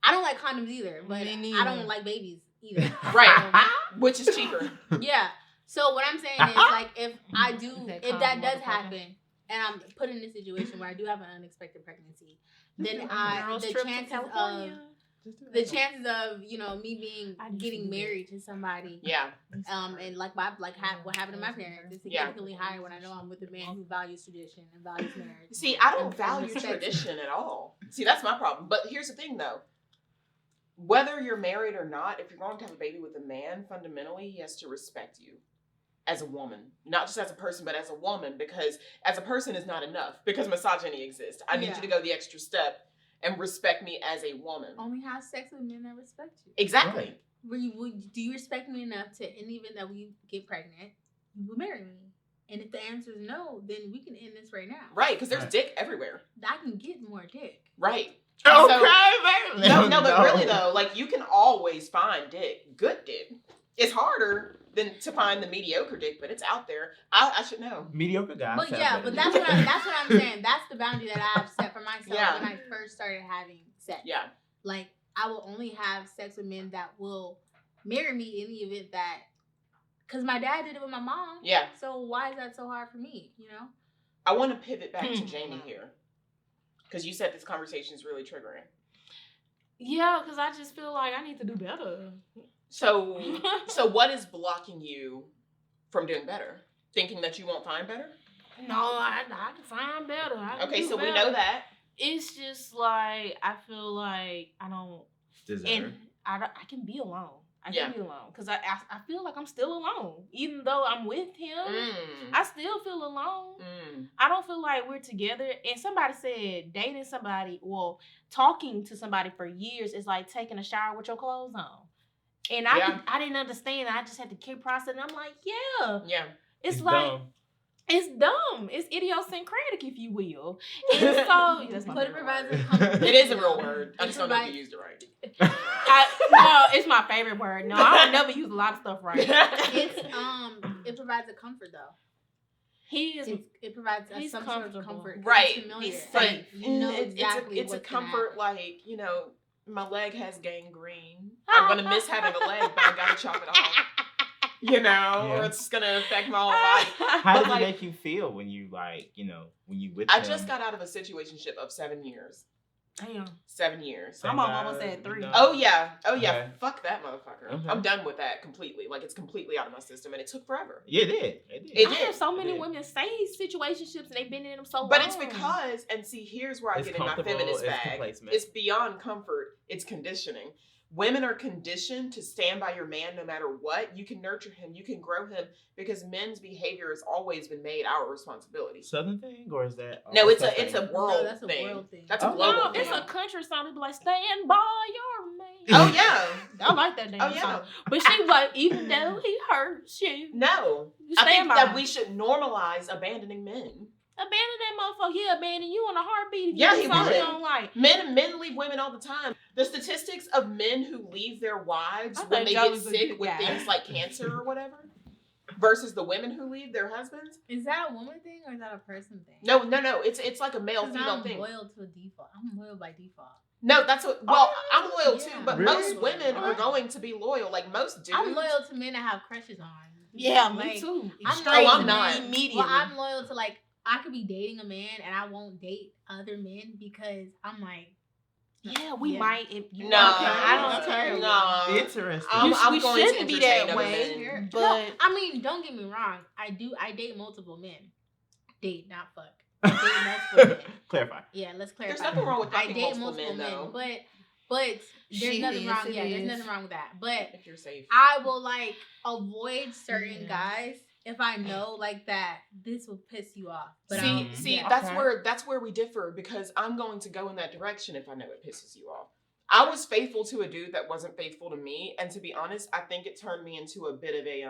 I don't like condoms either, but Me I neither. don't like babies either. Right. Which is cheaper. Yeah. So what I'm saying is, like, if I do, That if calm that does motherfucker. happen, and I'm put in a situation where I do have an unexpected pregnancy, then Girls the trip to chances California. of me I just getting do that. married to somebody, Yeah. and what happened to my parents is Yeah. significantly higher when I know I'm with a man who values tradition and values marriage. See, I don't And value respects it. tradition at all. See, that's my problem. But here's the thing, though. Whether you're married or not, if you're going to have a baby with a man, fundamentally, he has to respect you as a woman. Not just as a person, but as a woman. Because as a person is not enough. Because misogyny exists. I need Yeah. you to go the extra step and respect me as a woman. Only have sex with men that respect you. Exactly. Do you respect me enough to, in the event that we get pregnant, you will marry me? And if the answer is no, then we can end this right now. Right, because there's Right. dick everywhere. I can get more dick. Right. Okay, baby. But really though, like you can always find dick, good dick. It's harder than to find the mediocre dick, but it's out there. I should know. Mediocre guys. But yeah, but that's what I'm saying. That's the boundary that I've set for myself Yeah. when I first started having sex. Yeah. Like I will only have sex with men that will marry me in the event that, because my dad did it with my mom. Yeah. So why is that so hard for me? You know. I want to pivot back to Jamie here, because you said this conversation is really triggering. Yeah, because I just feel like I need to do better. So what is blocking you from doing better? Thinking that you won't find better? No, I can find better. Okay, so we know that. It's just like I feel like I don't deserve. And I can be alone. I can Yeah. be alone because I feel like I'm still alone, even though I'm with him. I still feel alone. I don't feel like we're together. And somebody said dating somebody, well, talking to somebody for years is like taking a shower with your clothes on. And I didn't understand. I just had to keep processing. I'm like, Yeah. it's like. Dumb. It's dumb. It's idiosyncratic, if you will. And so, that's my But it favorite provides word. a comfort. It is a real word. I just don't know if you used it right. No, it's my favorite word. No, I would never use a lot of stuff right. It's it provides a comfort though. It provides some sort of comfort. Right. It's familiar. It's But safe. You know exactly it's a what's gonna comfort, happen. like, you know, my leg has gangrene. I'm gonna miss having a leg, but I gotta chop it off. You know, or it's gonna affect my whole body. How does like, it make you feel when you when you with I him? just got out of a situationship of 7 years. Damn. 7 years. Same I'm almost guy, at 3. you know? Oh yeah. Okay. Fuck that motherfucker. Okay. I'm done with that completely. Like it's completely out of my system, and it took forever. Yeah, it did. It I did. hear so many It did. women say situationships and they've been in them so long. But it's because, and see, here's where I It's get in my comfortable, feminist it's bag. complacement. It's beyond comfort. It's conditioning. Women are conditioned to stand by your man no matter what. You can nurture him. You can grow him because men's behavior has always been made our responsibility. Southern thing, or is that? No, what's it's that a thing? world that's a thing. world thing. That's a Oh, global No, thing. it's a country song. It'd be like, stand by your man. Oh yeah. I like that damn Oh yeah. song. But she was like, even though he hurts you, No. you I stand think by that him. we should normalize abandoning men. Abandon that motherfucker. He'll abandon you in a heartbeat if Yeah, you he do something would. you don't like. Men leave women all the time. The statistics of men who leave their wives I when thought they Joe get was a sick good with guy. things like cancer or whatever, versus the women who leave their husbands. Is that a woman thing or is that a person thing? No. It's like a male 'Cause female I'm thing. loyal to a default. I'm loyal by default. No, that's what. Well, I'm loyal Yeah. too, but Really? most women are going to be loyal. Like most dudes. I'm loyal to men that have crushes on. Yeah, Like, me too. I'm Straight loyal to to me men. immediately. Well, I'm loyal to I could be dating a man and I won't date other men because I'm like, yeah, we Yeah. might. If you No, want to. I don't Okay. care. No. Interesting. I'm we going to shouldn't be that entertain other way. men. But no, I mean, don't get me wrong. I date multiple men. Date, not fuck. Date multiple men. Clarify. Yeah, let's clarify. There's nothing wrong with I fucking date multiple men, though. but there's nothing wrong. Yes, Yeah, it there's is. nothing wrong with that. But If you're safe. I will avoid certain Yeah. guys if I know that this will piss you off. But See, yeah. that's where we differ because I'm going to go in that direction if I know it pisses you off. I was faithful to a dude that wasn't faithful to me, and to be honest, I think it turned me into a bit of a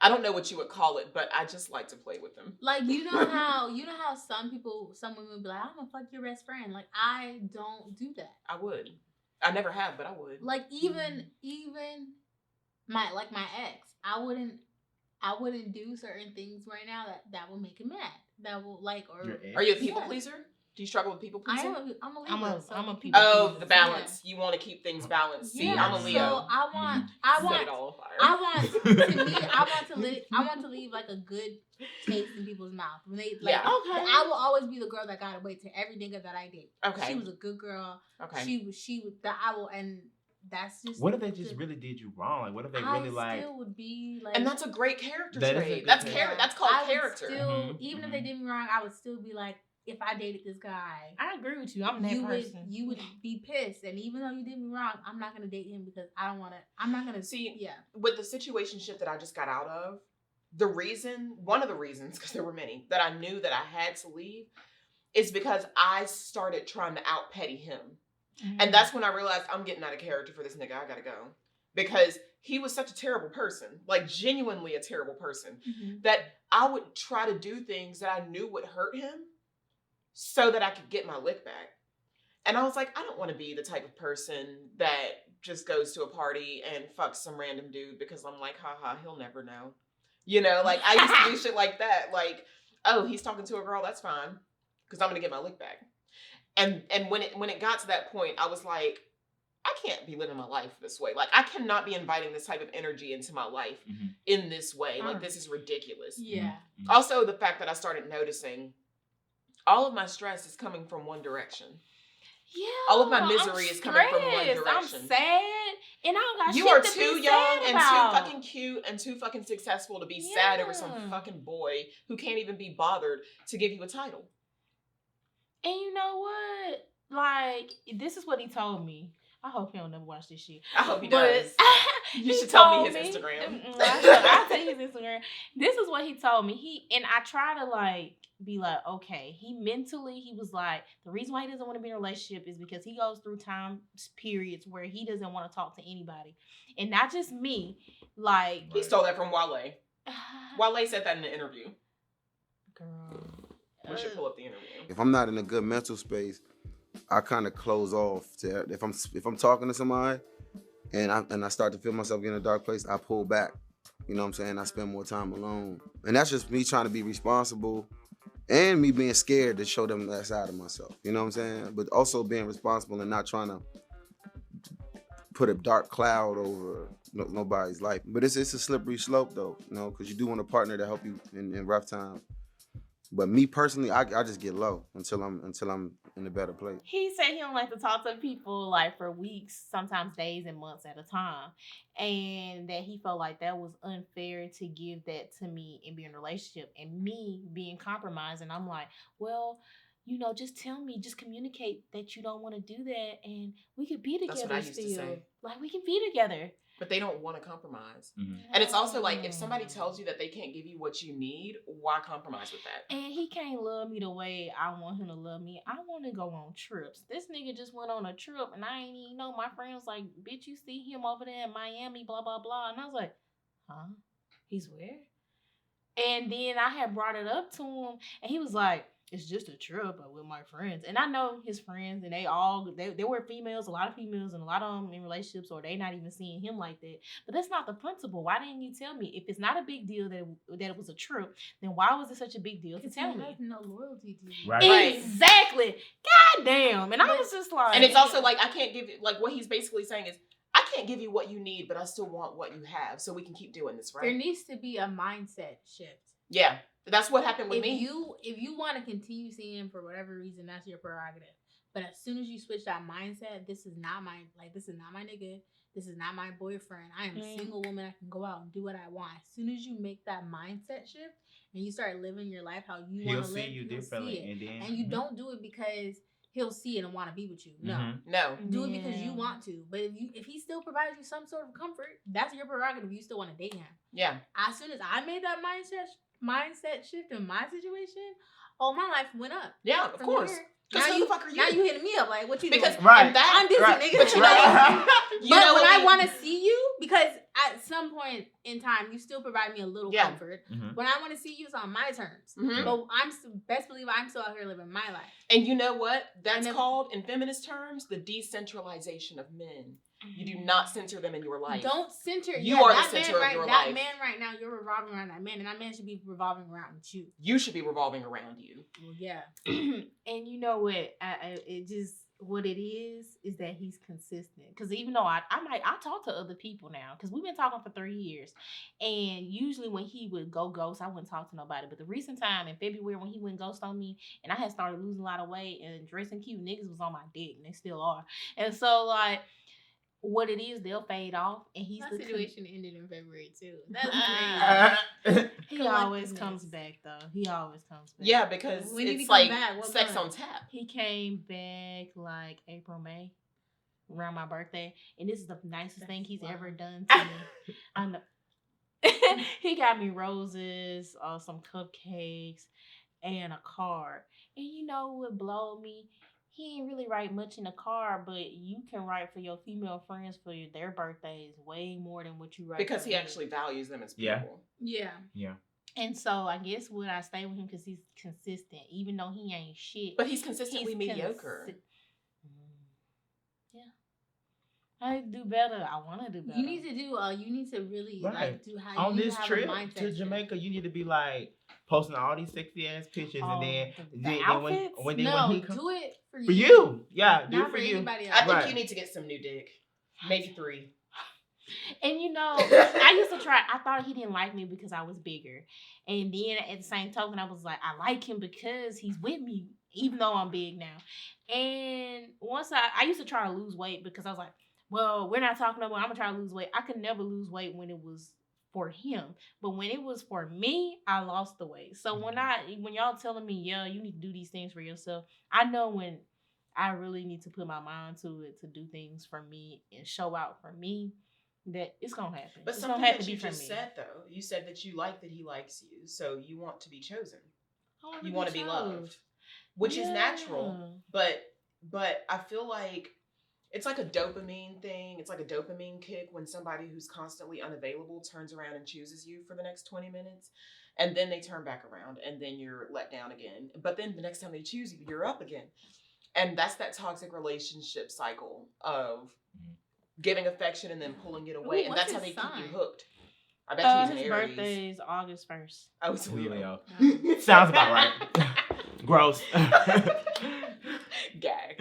I don't know what you would call it, but I just like to play with them. Like you know how some women be like, I'm gonna fuck your best friend. Like I don't do that. I would. I never have, but I would. Like even my ex, I wouldn't do certain things right now that will make him mad. That will Your ex? Are you a people Yeah. pleaser? Do you struggle with people pleasing? I'm a Leo. I'm a so people Oh, pleaser. the balance. You want to keep things balanced. See, I'm a Leo. So I Set want it all on fire. I want to leave like a good taste in people's mouth when they like. Yeah. Okay. I will always be the girl that got away to every nigga that I date. Okay. She was a good girl. Okay. She was that I will, and that's just. What if they just really did you wrong? Like, what if they I really like? still would be like. And that's a great character That is a trait. good That's trait. character. That's called I would character. Still, Mhm, even if they did me wrong, I would still be like, if I dated this guy, I agree with you. I'm that you person. would be pissed. And even though you did me wrong, I'm not gonna date him because I don't want to. I'm not gonna See, Yeah. with the situationship that I just got out of, one of the reasons, because there were many, that I knew that I had to leave is because I started trying to out petty him. And that's when I realized I'm getting out of character for this nigga. I gotta go. Because he was such a terrible person, like genuinely a terrible person, that I would try to do things that I knew would hurt him so that I could get my lick back. And I was like, I don't want to be the type of person that just goes to a party and fucks some random dude because I'm like, haha, he'll never know. You know, like I used to do shit like that. Like, oh, he's talking to a girl, that's fine. Because I'm gonna get my lick back. And when it got to that point, I was like, I can't be living my life this way. Like, I cannot be inviting this type of energy into my life in this way. Like, this is ridiculous. Yeah. Also, the fact that I started noticing all of my stress is coming from one direction. Yeah, all of my misery is coming from one direction. I'm sad, and I don't got you shit are to too be young sad and about. too fucking cute and too fucking successful to be sad over some fucking boy who can't even be bothered to give you a title. And you know what? Like, this is what he told me. I hope he don't never watch this shit. I hope he does. You should tell me his Instagram. I'll tell you his Instagram. This is what he told me. And I try to like be like, okay. He was like, the reason why he doesn't want to be in a relationship is because he goes through time periods where he doesn't want to talk to anybody. And not just me. Like, he stole that from Wale. Wale said that in an interview. Girl. We should pull up the interview. If I'm not in a good mental space, I kind of close off to if I'm talking to somebody and I start to feel myself getting in a dark place, I pull back. You know what I'm saying? I spend more time alone. And that's just me trying to be responsible and me being scared to show them that side of myself. You know what I'm saying? But also being responsible and not trying to put a dark cloud over nobody's life. But it's a slippery slope though, you know, because you do want a partner to help you in rough times. But me personally, I just get low until I'm in a better place. He said he don't like to talk to people like for weeks, sometimes days and months at a time. And that he felt like that was unfair to give that to me and be in a relationship. And me being compromised. And I'm like, well, you know, just tell me, just communicate that you don't want to do that. And we could be together. That's what I used to say. Like, we can be together. But they don't want to compromise. And it's also like, if somebody tells you that they can't give you what you need, why compromise with that? And he can't love me the way I want him to love me. I want to go on trips. This nigga just went on a trip and I ain't even know. My friend was like, bitch, you see him over there in Miami, blah, blah, blah. And I was like, huh? He's where? And then I had brought it up to him and he was like, it's just a trip with my friends. And I know his friends and they were females, a lot of females, and a lot of them in relationships, or they not even seeing him like that. But that's not the principle. Why didn't you tell me? If it's not a big deal that it was a trip, then why was it such a big deal to tell me? No loyalty to you. Right. Exactly. God damn. And I was just like. And it's also like, I can't give you, like what he's basically saying is, I can't give you what you need, but I still want what you have, so we can keep doing this, right? There needs to be a mindset shift. Yeah. That's what happened with me. If you want to continue seeing him for whatever reason, that's your prerogative. But as soon as you switch that mindset, this is not my nigga. This is not my boyfriend. I am a single woman. I can go out and do what I want. As soon as you make that mindset shift and you start living your life how you want to live, he'll see you see differently, it. And you don't do it because he'll see it and want to be with you. No. No. Do it because you want to. But if he still provides you some sort of comfort, that's your prerogative. You still want to date him. Yeah. As soon as I made that mindset shift in my situation, my life went up. Yeah, of course. Now who the fuck are you? Now you hitting me up like, what you because doing? Right. I'm busy, nigga. But you know, but when I want to see you, because at some point in time, you still provide me a little comfort. When I want to see you, it's on my terms. But best believe I'm still out here living my life. And you know what? That's called, in feminist terms, the decentralization of men. You do not center them in your life. Don't center. You are the center of your life. That man right now, you're revolving around that man, and that man should be revolving around you. You should be revolving around you. Well, yeah. And you know what? What it is that he's consistent. Because even though I talk to other people now, because we've been talking for 3 years, and usually when he would go ghost, I wouldn't talk to nobody. But the recent time in February when he went ghost on me, and I had started losing a lot of weight and dressing cute, niggas was on my dick, and they still are. And so like, what it is, they'll fade off, and he's my the situation ended in February too. That's crazy. He always comes back though. He always comes back. Yeah, because when it's like sex month? on tap. He came back like April, May, around my birthday, and this is the nicest thing he's ever done to me. I know. He got me roses, some cupcakes, and a card. And you know what blowed me? He ain't really write much in the card, but you can write for your female friends for their birthdays way more than what you write. Because he actually values them as people. Yeah. Yeah. And so I guess would I stay with him because he's consistent, even though he ain't shit. But he's consistently mediocre. Yeah. I do better. I want to do better. You need to do. You need to really like do how on you this have trip a mindset to Jamaica. You need to be like posting all these sexy ass pictures, and then the when outfits? he comes do it for for you, yeah, do not it for for you. anybody else. I think Right. you need to get some new dick. Maybe 3. And you know, I used to try. I thought he didn't like me because I was bigger, and then at the same token, I was like, I like him because he's with me, even though I'm big now. And once I used to try to lose weight because I was like, well, we're not talking about. I'm gonna try to lose weight. I could never lose weight when it was for him, but when it was for me, I lost the weight. So when y'all telling me, yeah, you need to do these things for yourself, I know when I really need to put my mind to it to do things for me and show out for me. That it's gonna happen. But it's something gonna have that to you be for just me. said though, you said that you like that he likes you, so you want to be chosen. You want to be loved, which is natural. But I feel like it's like a dopamine thing. It's like a dopamine kick when somebody who's constantly unavailable turns around and chooses you for the next 20 minutes, and then they turn back around, and then you're let down again. But then the next time they choose you, you're up again, and that's that toxic relationship cycle of giving affection and then pulling it away. And that's how they keep you hooked. I bet he's an his Aries. birthday is August 1st. I was Leo. Sounds about right. Gross. Gag.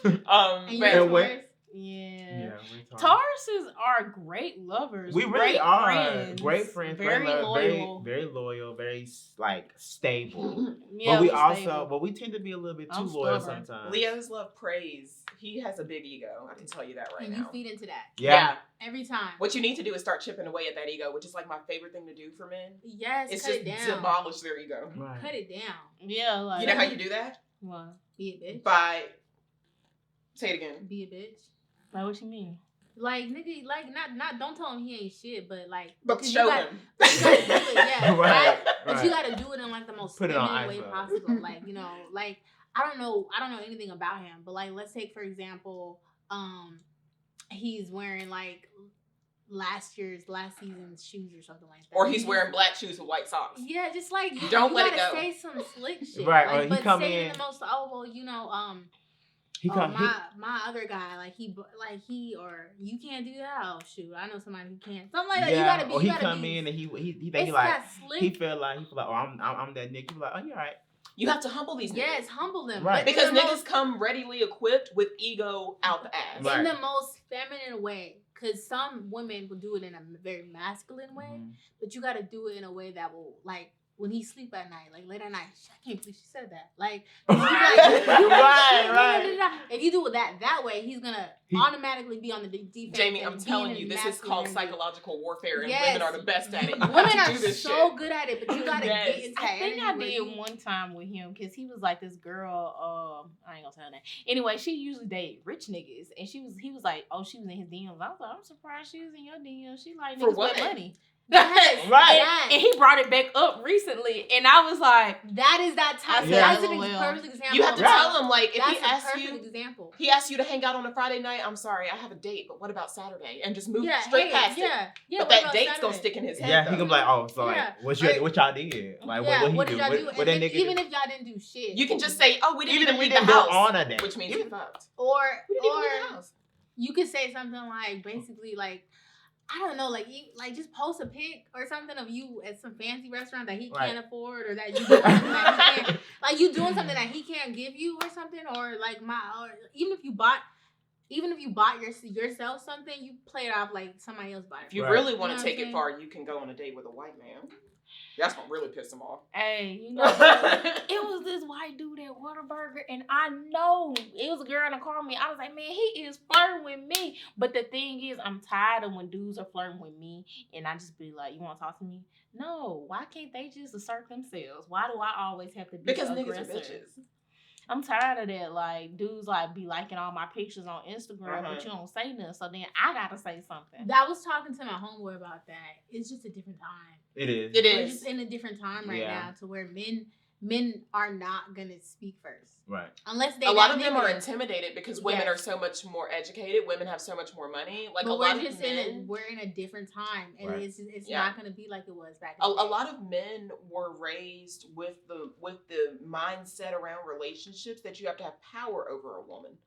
And you and Taurus? Yeah. we're Tauruses are great lovers. We really great are friends, great friends. Very loyal. Very loyal. Very like stable. Yeah, but we stable. but we tend to be a little bit too I'm loyal stubborn. sometimes. Leos love praise. He has a big ego. I can tell you that right And now. you feed into that. Yeah. Every time. What you need to do is start chipping away at that ego, which is like my favorite thing to do for men. Yes, It's cut just it down. demolish their ego. Right. Cut it down. Yeah, like You know how you do that? What? Be a bitch. By say it again. Be a bitch. Like what you mean? Like nigga, like not. Don't tell him he ain't shit, but like. But 'cause show you got- him. you gotta do it, yeah. Right, But right. you gotta do it in like the most Put it on feminine way iPhone. possible. Like like I don't know anything about him, but like let's take for example, he's wearing like last season's shoes or something like that. Or he's wearing black shoes with white socks. Yeah, just like you Don't let it gotta go. say some slick shit, Right, Like, or he but come say in- the most. Oh well, He come. my other guy, he or you can't do that. Oh shoot, I know somebody who can. Something like that. Yeah. You gotta be. Or he you gotta come be, in and he think it's he like that slick. he feel like oh I'm that nigga. He be like, oh you alright. You have to humble these niggas. Yes, humble them. Right. but in Because the niggas most- come readily equipped with ego out the ass. Right. in the most feminine way. Because some women will do it in a very masculine way, Mhm. but you got to do it in a way that will, like, when he sleep at night, like late at night. I can't believe she said that. Like, Right. if you do it that way, he's gonna He- automatically be on the defense. Jamie, and I'm be telling in you, his this is called masculinity. psychological warfare, and Yes. women are the best at it. You have Women to are do this so shit. good at it, but you gotta Yes. get into I think I energy where did you- one time with him because he was like this girl. I ain't gonna tell her name. Anyway, she usually date rich niggas, and he was like, oh, she was in his DMs. I was like, I'm surprised she was in your DMs. She like For niggas what? with money. Yes, Right. yes. And he brought it back up recently, and I was like, That is that type. Yeah. That's an LOL. perfect example. You have to of tell that. him, like, if That's he a asks perfect you, example. he asks you to hang out on a Friday night. I'm sorry, I have a date, but what about Saturday? And just move Yeah, straight hey, past it. yeah. But what that about date's gonna Saturday? stick in his head. Yeah, though. he gonna be like, oh, so Yeah. like, what y'all did? Like, Yeah, what he did do? y'all do? What And that then nigga even do? if y'all didn't do shit, You can just say, oh, we didn't Even even if we leave didn't the go house, on a date, which means you fucked. or We didn't even leave the house. you could say something like basically like I don't know, like just post a pic or something of you at some fancy restaurant that he can't afford, or that you doing something that he can't, like you doing something that he can't give you or something, or like or even if you bought yourself something, you play it off like somebody else bought it. If you Right. really want You know to what take I'm it far, you can go on a date with a white man. That's gonna really piss him off. hey, you know, it was this white dude at Whataburger, and I know it was a girl that called me. I was like, man, he is flirting with me. But the thing is, I'm tired of when dudes are flirting with me, and I just be like, you want to talk to me? No, why can't they just assert themselves? Why do I always have to be Because the niggas are aggressor? bitches. I'm tired of that. Like, dudes like be liking all my pictures on Instagram, Uh-huh. but you don't say nothing. So then I gotta say something. I was talking to my homeboy about that. It's just a different time. It is. It We're is. just in a different time right Yeah. now, to where men men are not gonna speak first. Right. Unless they a lot of them are intimidated because women Yes. are so much more educated. Women have so much more money. Like but a lot we're just of men, we're in a different time, and Right. it's Yeah. not gonna be like it was back. a In the day. lot of men were raised with the mindset around relationships that you have to have power over a woman.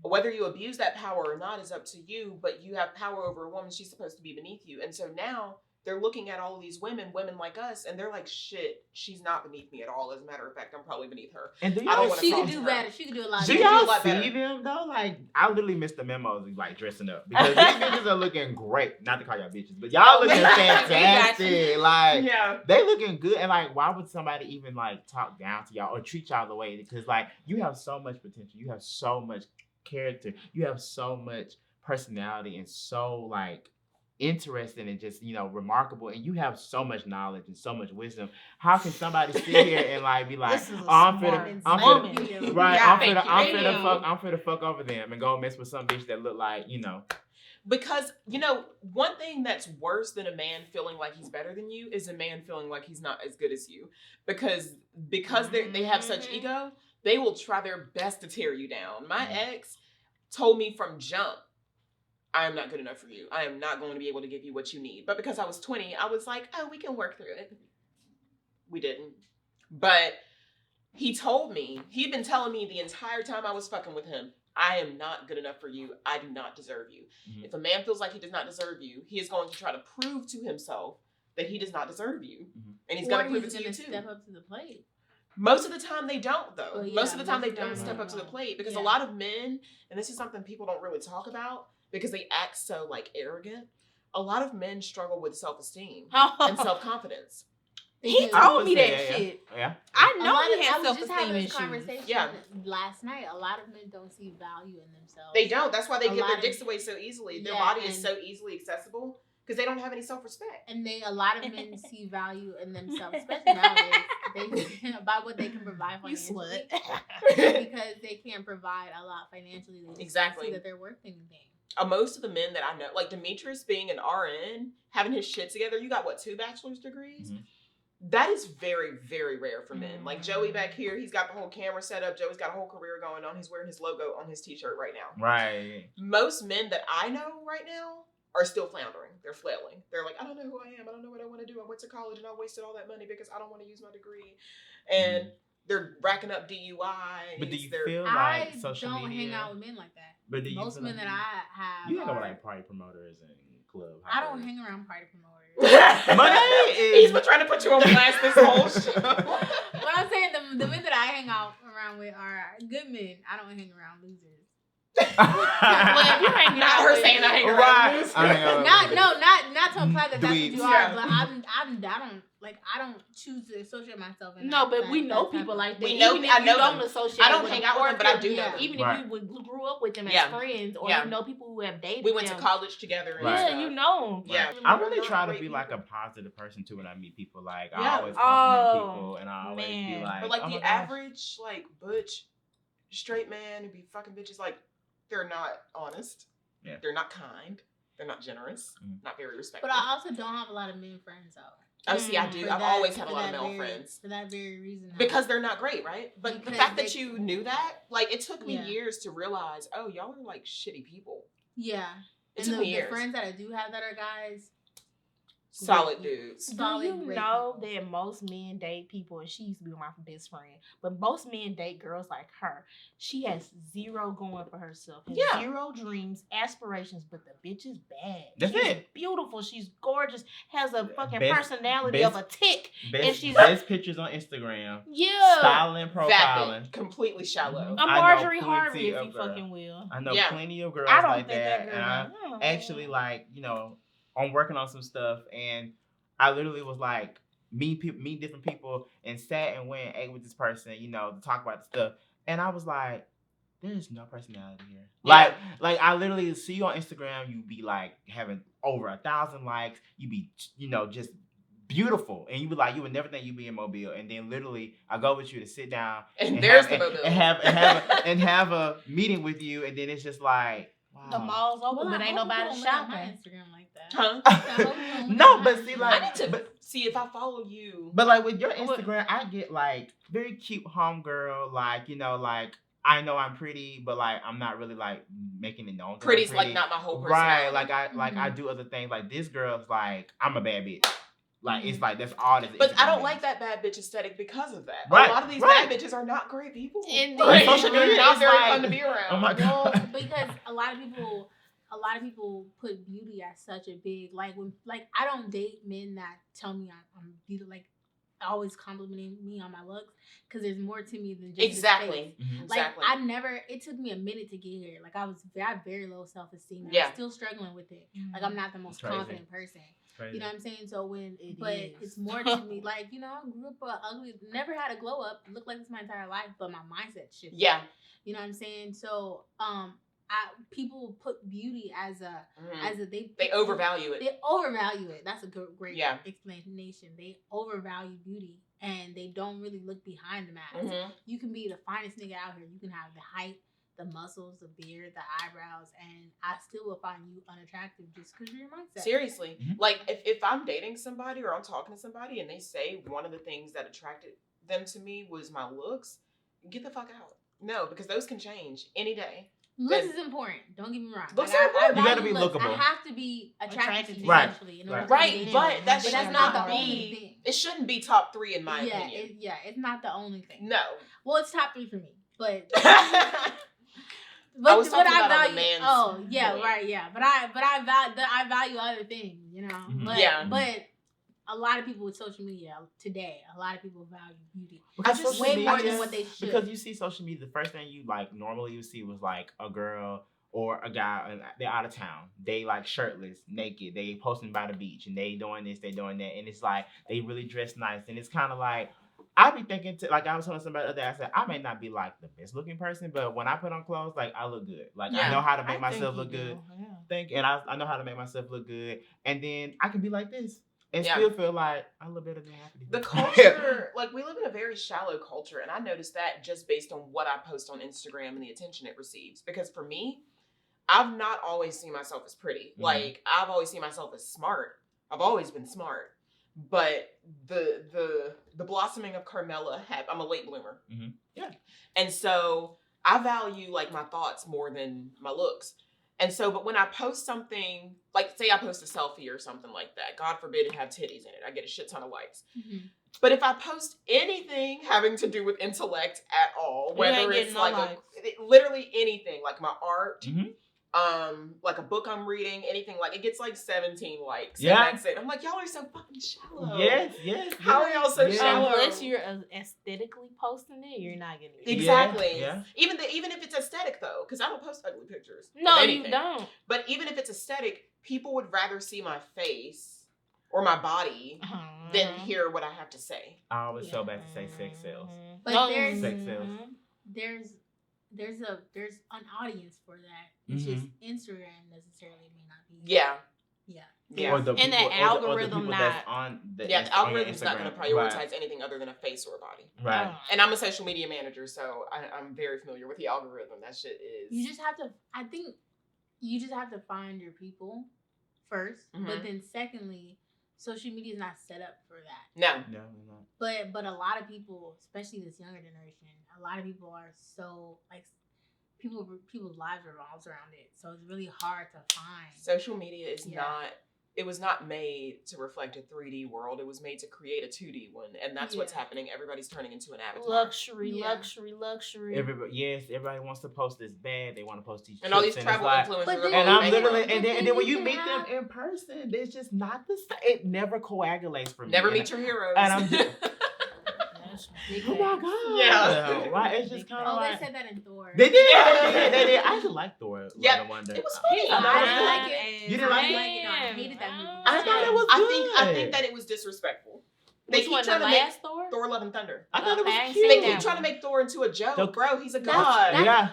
Whether you abuse that power or not is up to you, but you have power over a woman. She's supposed to be beneath you. And so now they're looking at all of these women like us, and they're like, shit, she's not beneath me at all. As a matter of fact, I'm probably beneath her. And do I don't y'all wanna she talk could to do her. better. She could do a lot. Do She better. could do a y'all lot see better. them though? Like, I literally missed the memos like dressing up because these bitches are looking great. Not to call y'all bitches, but y'all looking fantastic. Like, Yeah. they looking good. And like, why would somebody even like talk down to y'all or treat y'all the way? Because like, you have so much potential. You have so much character. You have so much personality and so like interesting and just, you know, remarkable, and you have so much knowledge and so much wisdom. How can somebody sit here and like be like, This is a oh, I'm smart finna woman. right, Yeah, I'm finna fuck over them and go mess with some bitch that look like, you know. Because, you know, one thing that's worse than a man feeling like he's better than you is a man feeling like he's not as good as you. Because they have such ego, they will try their best to tear you down. My ex told me from jump, I am not good enough for you. I am not going to be able to give you what you need. But because I was 20, I was like, oh, we can work through it. We didn't. But he told me, he'd been telling me the entire time I was fucking with him, I am not good enough for you. I do not deserve you. Mhm. If a man feels like he does not deserve you, he is going to try to prove to himself that he does not deserve you. Mhm. And he's Or going to prove it he's to you gonna too. step up to the plate. Most of the time they don't, though. Well, yeah, most of the time they most of the don't time step they up to the don't. plate because Yeah. a lot of men, and this is something people don't really talk about because they act so like arrogant. A lot of men struggle with self-esteem and self-confidence. He I told would me say, that shit. Yeah. I A know lot he of, I has was just having self-esteem this issues. conversation Yeah. last night. A lot of men don't see value in themselves. They don't. That's why they A give their lot of- dicks away so easily. Their Yeah, body is and- so easily accessible because they don't have any self-respect. And a lot of men see value in themselves, especially nowadays. By what they can provide You financially. slut. Because they can't provide a lot financially. They just Exactly. don't see that they're worth anything. Most of the men that I know, like Demetrius being an RN, having his shit together, you got what, 2 bachelor's degrees? Mhm. That is very, very rare for men. Mm. Like Joey back here, he's got the whole camera set up. Joey's got a whole career going on. He's wearing his logo on his t-shirt right now. Right. Most men that I know right now are still floundering. They're flailing. They're like, I don't know who I am. I don't know what I want to do. I went to college and I wasted all that money because I don't want to use my degree. And they're racking up DUI. But do you They're- feel I like social don't media? hang out with men like that. But do you Most feel men like that I have, you hang out with are- like party promoters and club. I don't hang around party promoters. Money He's is. been trying to put you on blast this whole show. What I'm saying, the men that I hang out around with are good men. I don't hang around losers. Well, if you hang Not out her with- saying I hang around Right. losers. I hang out- Not to imply that that's what Dweebs. you Yeah. are, but I don't choose to associate myself in No, that- but that- we know that type people of- like that. We know- Even I if know you don't them. associate I don't with hang them, out with or them, but I if do you- know them. Even Right. if you grew up with them Yeah. as friends, or Yeah. you know people who have dated We went to them. college together. And Right. Yeah, stuff. you know 'em. Yeah. I really They're try to great be like a people. positive person too when I meet people. Like Yeah. I always compliment Oh, people, and I always be man. like, But like oh my the gosh. average like butch straight man who be fucking bitches, like they're not honest. Yeah. They're not kind. They're not generous. Mhm. Not very respectful. But I also don't have a lot of men friends though. Oh, see, I do. I've always had a lot of male friends. For that very reason. though. Because they're not great, right? But the Because fact that they- you knew that, like, it took me Yeah. years to realize, oh, y'all are like shitty people. yeah. It And took the me years. friends that I do have that are guys, Solid great. dudes. Do Solid, you great know people. that most men date people, and she used to be my best friend, but most men date girls like her. She has zero going for herself, has Yeah. zero dreams, aspirations, but the bitch is bad. That's She's it. beautiful. She's gorgeous, has a fucking Best- personality best- of a tick. Best, she's- best pictures on Instagram, Yeah. styling, profiling. Vapid. Completely shallow. Mhm. A I know Marjorie plenty Harvey, if of you girls. fucking will. I know Yeah. plenty of girls I don't like think that, that girl. and I actually like, you know, I'm working on some stuff, and I literally was like meet different people, and sat and went and ate with this person, you know, to talk about the stuff, and I was like, there's no personality here. Yeah. Like I literally see you on Instagram, you be like having over 1,000 likes, you be, you know, just beautiful, and you be like, you would never think you'd be in Mobile, and then literally I go with you to sit down And there's the have, Mobile. and have a meeting with you, and then it's just like, wow. The mall's open, Well, but I ain't hope nobody people don't look at shopping. my Instagram like that. Huh? No, but see, like, I need to see if I follow you. But like with your Instagram, I get like very cute homegirl, like, you know, like I know I'm pretty, but like I'm not really like making it known. Pretty's pretty. like not my whole personality. Right? Like I do other things. Like this girl's like I'm a bad bitch. Like it's like that's all this. But I don't means. like that bad bitch aesthetic because of that. Right, A lot of these bad bitches are not great people. And Like, social media they're not is very like- fun to be around. Oh my Well, god. because a lot of people put beauty as such a big like when like I don't date men that tell me I'm beautiful, like always complimenting me on my looks, because there's more to me than just Exactly. this face. Mhm. Like Exactly. it took me a minute to get here. Like I had very low self-esteem. Yeah. I'm still struggling with it. Like I'm not the most Crazy. confident person. Crazy. You know what I'm saying? So It but is. it's more to me. Like, you know, I grew up ugly, never had a glow up, looked like this my entire life, but my mindset shifted. Yeah. You know what I'm saying? So people put beauty as a They overvalue it. They overvalue it. That's a great Yeah. explanation. They overvalue beauty and they don't really look behind the mask. Mhm. You can be the finest nigga out here. You can have the height, the muscles, the beard, the eyebrows, and I still will find you unattractive just because of your mindset. Seriously. Mhm. Like if I'm dating somebody or I'm talking to somebody and they say one of the things that attracted them to me was my looks, get the fuck out. No, because those can change any day. Looks is important. Don't get me wrong. Looks Like, are important. You gotta value be looks. lookable. I have to be attracted to you Right. sexually in order Right. to Right, date but you. that But should that's not not the be- only thing. It shouldn't be top 3 in my Yeah, opinion. it's not the only thing. No. Well, it's top 3 for me, but I was what talking I about on the value. man's Oh yeah, point. right, yeah. But I value other things, you know. Mhm. But Yeah. but a lot of people with social media today, a lot of people value beauty Because I just- social way more media- than what they should. Because you see social media, the first thing you like normally you see was like a girl or a guy, and they're out of town. They like shirtless, naked. They posting by the beach, and they doing this, they doing that, and it's like they really dress nice, and it's kind of like I be thinking like I was telling somebody the other day. I said I may not be like the best looking person, but when I put on clothes, like I look good. Like I Yeah. know how to I make myself think look you good. do, yeah. And I know how to make myself look good, and then I can be like this and Yeah. still feel like I look better than half of these The people. culture, like we live in a very shallow culture, and I noticed that just based on what I post on Instagram and the attention it receives. Because for me, I've not always seen myself as pretty. Mhm. Like I've always seen myself as smart. I've always been smart. But the blossoming of Carmela happened. I'm a late bloomer. Mhm. Yeah. And so I value like my thoughts more than my looks. And so, but when I post something, like say I post a selfie or something like that, God forbid it have titties in it, I get a shit ton of likes. Mhm. But if I post anything having to do with intellect at all, You whether ain't it's getting no like likes. literally anything, like my art, Mhm. like a book I'm reading, anything, like it gets like 17 likes. Yeah. And that's it. I'm like, y'all are so fucking shallow. Yes. How are y'all so shallow? Unless you're aesthetically posting it, you're not getting it. Exactly. Yeah. Even if it's aesthetic though, because I don't post ugly pictures. of No, you anything. don't. But even if it's aesthetic, people would rather see my face or my body than Uh-huh. hear what I have to say. I always feel bad to say sex sales. But No. there's- Sex sales. there's an audience for that. It's just Instagram necessarily may not be. Yeah. Yeah. Yeah. Or the And the people, or the algorithm people that's not- on the Yeah, the on your algorithm's not going to Instagram. prioritize anything other than a face or a body. Right. And I'm a social media manager, so I'm very familiar with the algorithm. That shit is. You just have to. I think you just have to find your people 1st, Mhm. but then secondly, social media is not set up for that. No. No. But a lot of people, especially this younger generation, a lot of people are so like people's lives revolves around it, so it's really hard to find. Social media is Yeah. not. It was not made to reflect a 3D world. It was made to create a 2D one, and that's what's Yeah. happening. Everybody's turning into an avatar. Luxury. Everybody wants to post this bad. They want to post these And all trips, these and it's travel like, influencers. But are then- and going I'm bankrupt. literally, and But then then when you you can meet have- them in person, it's just not the same. It never coagulates for me. Never And meet your heroes. and I'm just- Big Oh my facts. god! Yeah. Right? It's just Oh, kind of they like said that in Thor. they did. Yeah. They did. I actually like Thor. Love Yeah, and Wonder. it was funny. I know. I didn't like it. You didn't like it? I hated that movie. I thought it was I good. think that it was disrespectful. Which one? The trying to make last Thor? Thor: Love and Thunder. I thought it was I ain't cute. They seen keep that trying to make Thor into a joke, Joke. bro. He's a That's- god. Yeah.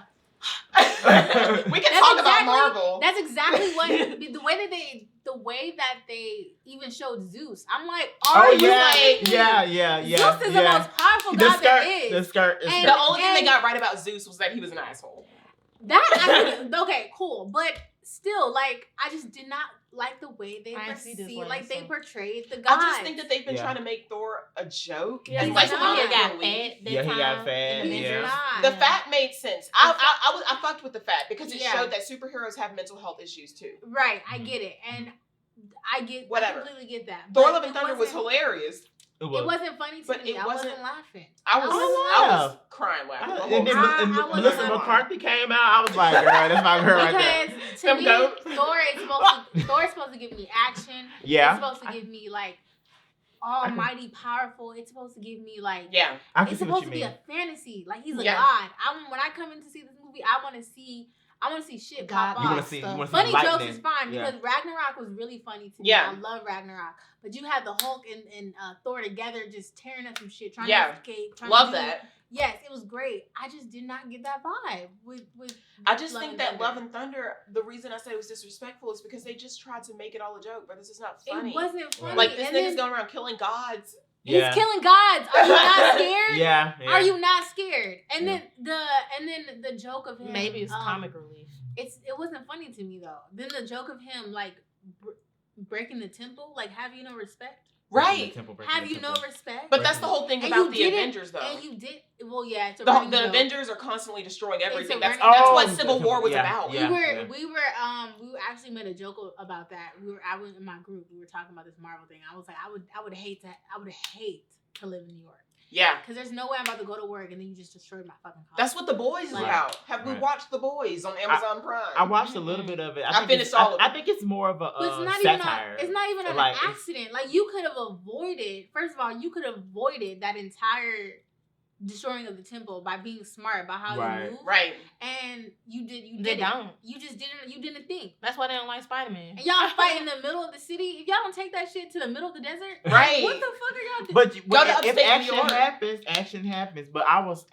We can talk about Marvel. That's exactly what the way that they even showed Zeus. I'm like, are Oh you yeah. kidding me? Yeah. Zeus is the most powerful The god skirt. there is. The skirt. And- The only thing they and- got right about Zeus was that he was an asshole. That okay, cool. But still, like, I just did not like the way they portrayed the gods. I just think that they've been trying to make Thor a joke. Yeah, and like like when he got relief. fat. Yeah, he got fat. He's Yeah. not. The fat made sense. I fucked with the fat because it Yeah. showed that superheroes have mental health issues too. Right, I get it, and I Whatever. completely get that. Thor: But Love and it Thunder was wasn't- hilarious. It wasn't funny to But me. it I wasn't wasn't- laughing. I was crying laughing. the whole And then time. and I wasn't Melissa laughing. McCarthy came out. I was like, girl, that's my girl right there. Because to Them me, goats. Thor is supposed to give me action. Yeah. It's supposed to give me like almighty powerful. It's supposed to give me like Yeah. I can it's see what supposed you to be mean. a fantasy. Like he's a Yeah. god. When I come in to see this movie, I want to see shit God, pop You off. want to see? You want to see Funny jokes lightning. is fine Yeah. because Ragnarok was really funny to me. Yeah. I love Ragnarok. But you had the Hulk and Thor together just tearing up some shit, trying Yeah. to escape. Trying Love to do, that. Yes, it was great. I just did not get that vibe with I just Love think and that Thunder. Love and Thunder, the reason I said it was disrespectful is because they just tried to make it all a joke, but this is not funny. It wasn't funny. Like, this And nigga's then going around killing gods. Yeah. he's killing gods. Are you not scared? Yeah. Are you not scared? And Yeah. then the joke of him. Maybe it's comic relief. It wasn't funny to me though. Then the joke of him like breaking the temple. Like, have you no respect? Right. Have you no respect? But that's the whole thing And about you the didn't- Avengers, though. And you did. Well, yeah. It's a The running joke. Avengers are constantly destroying everything. a That's running- what Oh, Civil War was yeah, about. yeah. We were actually made a joke about that. I was in my group. We were talking about this Marvel thing. I was like, I would hate to live in New York. Yeah. Because there's no way I'm about to go to work and then you just destroyed my fucking car. That's what The Boys is Right. about. Have we Right. watched The Boys on Amazon Prime? I watched a little bit of it. I think finished it's- all of I it. think it's more of a But it's not satire. even an Like, it's- accident. Like you could have avoided. First of all, you could have avoided that entire destroying of the temple by being smart about how Right. you move. Right. And you did. They don't. You just didn't. You didn't think. That's why they don't like Spider-Man. And y'all fight in the middle of the city. If y'all don't take that shit to the middle of the desert, Right. what the fuck are y'all doing? But Go to if upstate New action York. happens, action happens. But I was.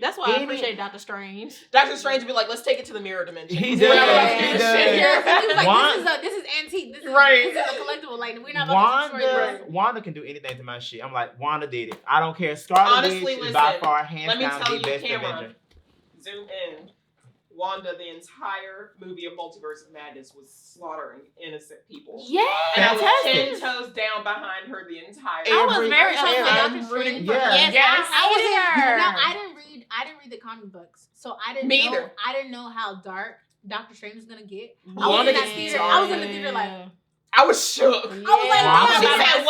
That's why I Any- appreciate Doctor Strange. Doctor Strange would be like, let's take it to the mirror dimension. He We're not does, gonna he do this does. shit here. Yeah, he was like, Wanda- this is antique. This is Right. This is a collectible. Like we're not about to destroy this. Wanda can do anything to my shit. I'm like, Wanda did it. I don't care. Scarlet Honestly, Witch is by listen, far hands let me down tell the you, best Cameron. Avenger. Zoom in. Wanda, the entire movie of Multiverse of Madness was slaughtering innocent people. Yeah, And I was 10 fantastic. toes down behind her the entire I was Every- very every- upset. I'm Doctor rooting Strange. for her. Yes, Yes. I hated her. Now I didn't read the comic books, so I didn't Me know. either. I didn't know how dark Doctor Strange was gonna get. I was Wanda in that gets theater. dark. I was in the theater like. I was shook. I was like, Wanda. damn, She I said,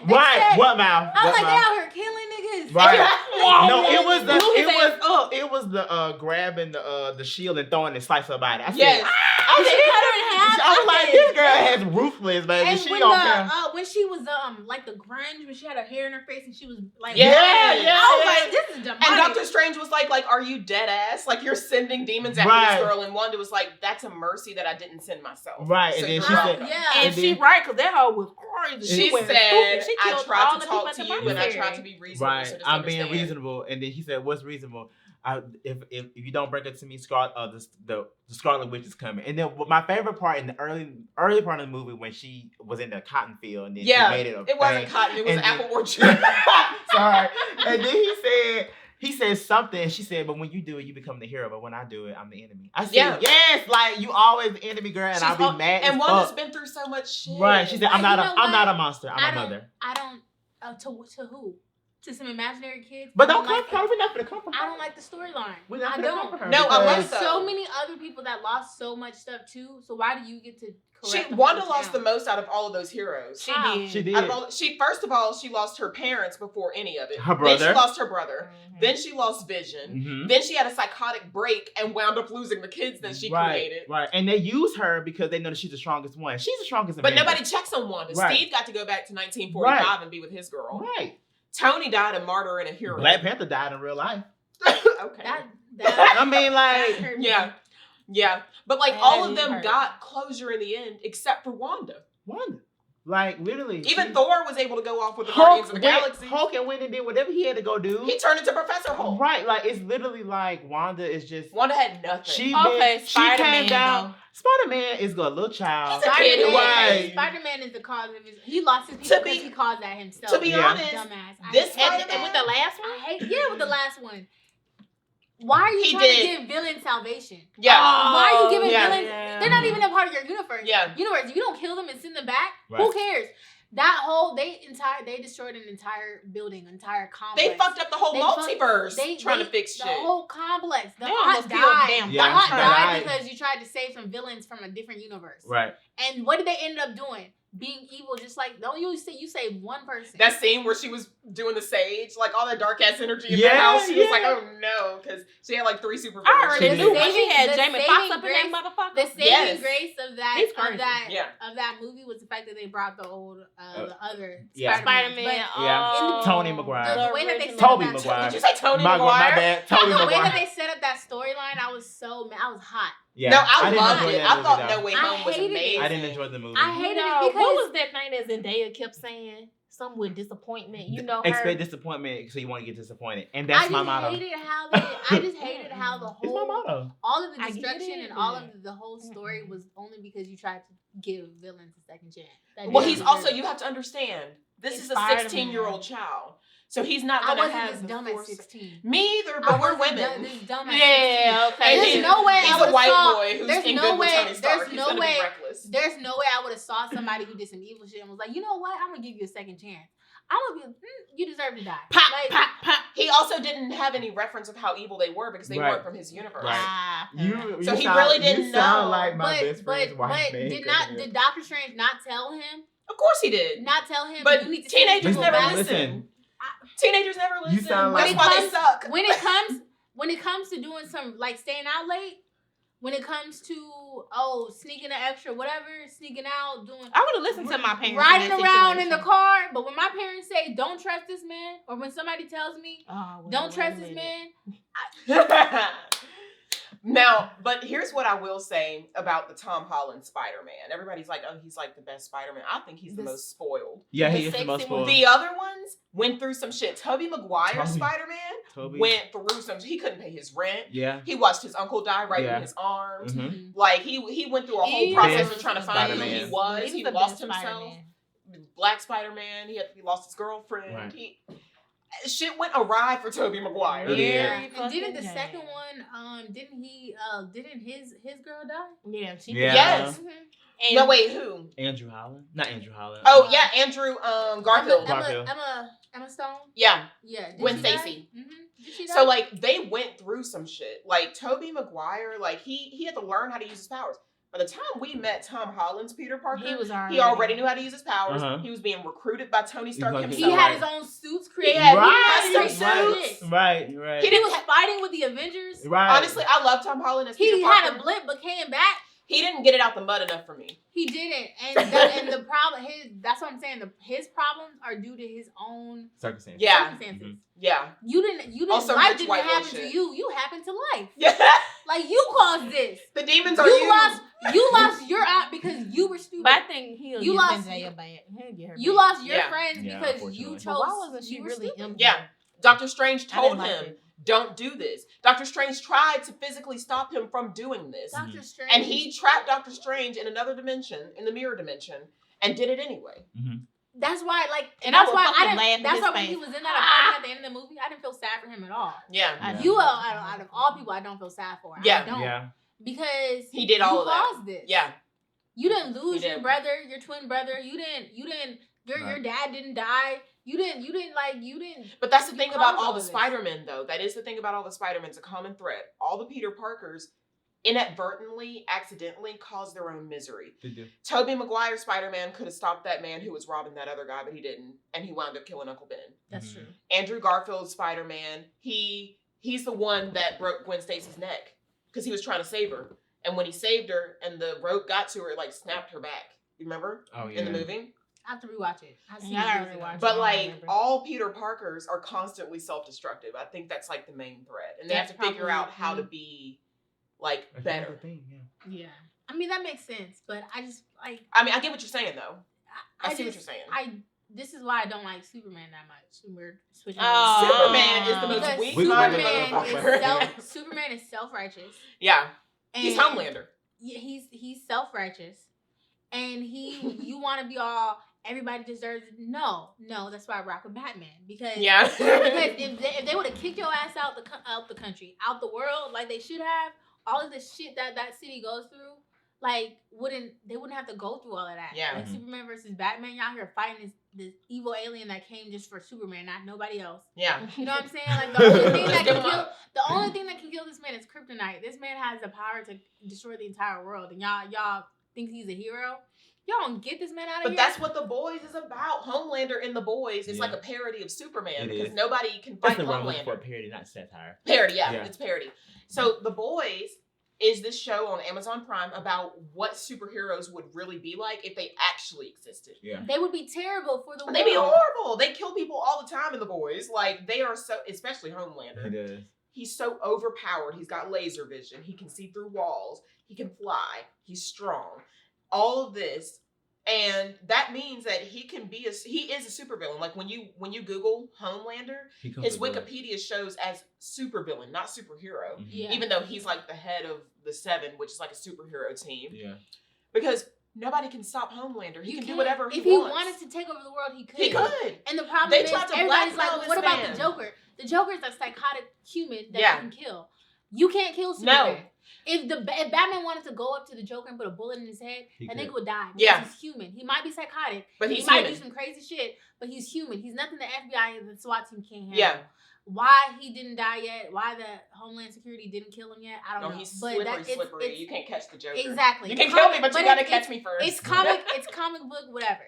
wow. Right. What mouth? I was What like, they mouth? out here killing niggas. Right. Wow. No, it was the Blue it his was ass up. it was the grabbing the shield and throwing it slice her body. I said, Yes. Oh, she cut her in half. I was like, this girl has ruthless, baby. And She when don't care. when she was like the grunge, when she had her hair in her face and she was like, Yeah, I was like, this is demonic. And Doctor Strange was like, are you dead ass? Like, you're sending demons after Right. this girl. And Wanda was like, that's a mercy that I didn't send myself. Right, So and then you're she welcome. said- yeah. And And she then- right, because that hoe was crazy. She went said, stupid. She I killed all tried the to people talk at to the you and I monastery. tried to be reasonable. Right, So just I'm being understand. reasonable, and then he said, "What's reasonable? If you don't break it to me, the Scarlet Witch is coming." And then my favorite part in the early part of the movie when she was in the cotton field and then Yeah, she made it a it wasn't thing. cotton. It was And an then- apple orchard. Sorry. And then he said something, and she said, "But when you do it, you become the hero. But when I do it, I'm the enemy." I said, Yeah. "Yes, like you always the enemy, girl, and She's I'll be al- mad." And as Wanda's fuck. been through so much shit. Right. She said, "I'm Like, not you a know I'm not a what? monster. I'm a mother." I don't. To who? To some imaginary kids. But I don't like come. We're not gonna come for her. I don't like the storyline. We're not I gonna don't. come for her. No, I because- like So many other people that lost so much stuff too. So why do you get to correct? the Wanda whole lost the town? most out of all of those heroes. She How? did. She did. Out of all, first of all, she lost her parents before any of it. Her Then brother. she lost her brother. Mhm. Then she lost Vision. Mhm. Then she had a psychotic break and wound up losing the kids that she created. Right, and they use her because they know that she's the strongest one. She's the strongest. But Avenger. nobody checks on Wanda. Right. Steve got to go back to 1945 Right. and be with his girl. Right. Tony died a martyr and a hero. Black Panther died in real life. Okay. That I mean, like, hurt me. Yeah. Yeah. But like That all of is them hurt. got closure in the end except for Wanda. Wanda. Like, literally. Even Thor was able to go off with the Guardians of the Galaxy. Hulk and went and did whatever he had to go do. He turned into Professor Hulk. Right, like, it's literally like Wanda is just. Wanda had nothing. She Okay, she came Spider-Man, down. Spider-Man is a little child. He's a kid, Right. Spider-Man is the cause of his. He lost his people To be- because he caused that himself. to be Yeah. honest, Dumbass. this hate And with the last one? I hate. Yeah, with the last one. Why are you He trying did. to give villains salvation? Yeah. Why are you giving yeah. villains? They're not even a part of your universe. Yeah. You don't kill them and send them back. Right. Who cares? That whole they destroyed an entire building, entire complex. They fucked up the whole multiverse trying to fix the shit. whole complex. The They Hawk almost killed died. damn The Yeah, Hawk Hawk died died. because you tried to save some villains from a different universe. Right. And what did they end up doing? Being evil, just like don't you saved one person. That scene where she was doing the sage, like all that dark ass energy in Yeah, the house, she was like, yeah. "Oh no," because she had like 3 super I villains. already She knew did. when she had The Jamie saving Foxx up in grace- that motherfucker. The saving Yes. grace of that He's crazy. Yeah. movie was the fact that they brought the old the other Yeah. Spider-Man. Yeah. Oh. Tony Maguire. The way that they set Tobey up that Maguire. Did you say Tony My Maguire? bad. Tobey the way that Maguire. they set up that storyline, I was so mad. I was hot. Yeah. No, I didn't loved enjoy it. that I movie, thought though. No Way I Home was hated it. amazing. I didn't enjoy the movie. I hated No, it because what was that thing that Zendaya kept saying? Something with disappointment. You know her. Expect disappointment, so you want to get disappointed, and I that's just my motto. hated how I just hated how the It's my whole motto. all of the I get destruction it. and all of the whole story was only because you tried to give villains a second chance. That Well, didn't he's deserve also, it. you have to understand, this He's is a Spider-Man. 16-year-old child. So he's not I going to wasn't have this the dumb at force. 16. Me either, I but we're wasn't women. This dumb at Yeah, 16. okay. And There's he- no way he's I a would've white saw. boy who's There's in no good with way. Tony Stark. There's He's no going to way. be reckless. There's no way I would have saw somebody who did some evil shit and was like, you know what? I'm gonna give you a second chance. I'm gonna be. You deserve to die. Pop, Like, pop, pop. He also didn't have any reference of how evil they were because they Right. weren't from his universe. Right. Ah, You So he sound- really didn't you sound know. like my best friend's wife. but man. did Doctor Strange not tell him? Of course he did. Not tell him. But you need to teenagers send never people back? listen. Teenagers never listen. You sound That's like- why they suck. When it comes to doing some like staying out late, when it comes to sneaking an extra whatever, sneaking out, doing I would have listened to my parents. riding in that around in the situation. car. But when my parents say don't trust this man, or when somebody tells me Oh, wait, don't wait a trust this minute. man, Now, but here's what I will say about the Tom Holland Spider-Man. Everybody's like, oh, he's like the best Spider-Man. I think he's the most spoiled. Yeah, The he is the sexy most one. spoiled. The other ones went through some shit. Tobey Maguire's Tobey. Spider-Man Toby. went through some. He couldn't pay his rent. Yeah. He watched his uncle die right Yeah. in his arms. Mhm. Like he went through a whole He process was of trying to the find who Spider-Man. he was. He's He the lost best himself. Spider-Man. Black Spider-Man. He lost his girlfriend. Right. Shit went awry for Tobey Maguire. It is. Very and didn't the fucking second jam. one, didn't his girl die? Yeah, she Yeah. Yes. And No, wait, who? Andrew Holland? Not Andrew Holland. Oh yeah, Andrew Garfield. Garfield. Emma Stone. Yeah. Yeah. Did Gwen she die? Stacy. Did she die? So like they went through some shit. Like Tobey Maguire, like he had to learn how to use his powers. By the time we met Tom Holland's Peter Parker, he already knew how to use his powers. Uh-huh. He was being recruited by Tony Stark like- he himself. had his own suits created. had Right. custom Right. suits. Right. He He didn't was fighting with the Avengers. Right. Honestly, I love Tom Holland as Peter He Parker. had a blip but came back. He didn't get it out the mud enough for me. He didn't, and the problem, that's what I'm saying. His problems are due to his own circumstances. Yeah. circumstances. Yeah. You didn't. Also, life rich didn't white boy happen to shit. you. You happened to life. Yeah. Like you caused this. The demons are you. You lost your out because you were stupid. But I think he'll You get lost- Zendaya back. He'll get her You back. lost your Yeah. friends Yeah, because you unfortunately. chose. But why wasn't she you were really stupid. MJ? Yeah. Doctor Strange I told didn't like him, it. don't do this. Doctor Strange tried to physically stop him from doing this. Doctor Strange. And he trapped Doctor Strange in another dimension, in the mirror dimension, and did it anyway. That's why, And that's I would why fucking I laugh didn't. in That's his why when face. he was in that apartment at the end of the movie, I didn't feel sad for him at all. Yeah. Yeah. You out of all people, I don't feel sad for. Yeah. I don't. Yeah. Because He did all you of that. caused this. Yeah. You didn't lose He your did. brother, your twin brother. You didn't. Your Right. dad didn't die. You didn't. But that's the You thing about caused all all the of this. Spider-Men, though. That is the thing about all the Spider-Men. It's a common thread. All the Peter Parkers inadvertently, accidentally caused their own misery. They do. Tobey Maguire Spider-Man could have stopped that man who was robbing that other guy, but he didn't. And he wound up killing Uncle Ben. That's Mhm. true. Andrew Garfield Spider-Man, he's the one that broke Gwen Stacy's neck because he was trying to save her. And when he saved her and the rope got to her, it like snapped her back. You remember? Oh yeah. In the movie? I have to rewatch it. I've seen Yeah, I it gotta recently. rewatch it. But I don't like remember. all Peter Parkers are constantly self-destructive. I think that's like the main thread. And they have That's to figure probably- out how to be like That's better. the thing, yeah. Yeah. I mean that makes sense, but I just like. I mean, I get what you're saying though. I see what just- you're saying. This is why I don't like Superman that much. We're switching. Oh. Superman is the most because weak We minded Superman motherfucker. is Superman is self-righteous. Yeah. And He's Homelander. Yeah, he's self-righteous, and you want to be all everybody deserves it. No, that's why I rock with Batman because Yeah. because if they would have kicked your ass out the country, out the world like they should have, all of the shit that city goes through, like they wouldn't have to go through all of that. Yeah. Like Superman versus Batman, y'all here fighting this evil alien that came just for Superman, not nobody else. Yeah. You know what I'm saying? Like the only thing Let's the only thing that can kill this man is kryptonite. This man has the power to destroy the entire world, and y'all think he's a hero. Y'all don't get this man out of But here. that's what The Boys is about. Homelander in The Boys is like a parody of Superman because nobody can fight Homelander. For a parody, not satire. Parody, yeah, it's parody. So The Boys is this show on Amazon Prime about what superheroes would really be like if they actually existed. Yeah. They would be terrible for the world. They'd be horrible. They kill people all the time in The Boys. Like, they are so, especially Homelander. He does. He's so overpowered. He's got laser vision. He can see through walls. He can fly. He's strong. All of this. And that means that he is a supervillain. Like when you Google Homelander, his Wikipedia shows as supervillain, not superhero. Mm-hmm. Yeah. Even though he's like the head of the Seven, which is like a superhero team. Yeah. Because nobody can stop Homelander. He can do whatever he wants. If he wanted to take over the world, he could. He could. And the problem They is tried to everybody's blackmail like, this what about man. the Joker? The Joker is a psychotic human that you can kill. You can't kill Superman. No. If Batman wanted to go up to the Joker and put a bullet in his head, that nigga would die. Yeah. He's human. He might be psychotic, but he might do some crazy shit, but he's human. He's nothing the FBI and the SWAT team can't handle. Yeah. Why he didn't die yet? Why the Homeland Security didn't kill him yet? I don't know. He's but slippery. You can't catch the Joker. Exactly. You can kill me, but you gotta catch me first. It's comic book, whatever.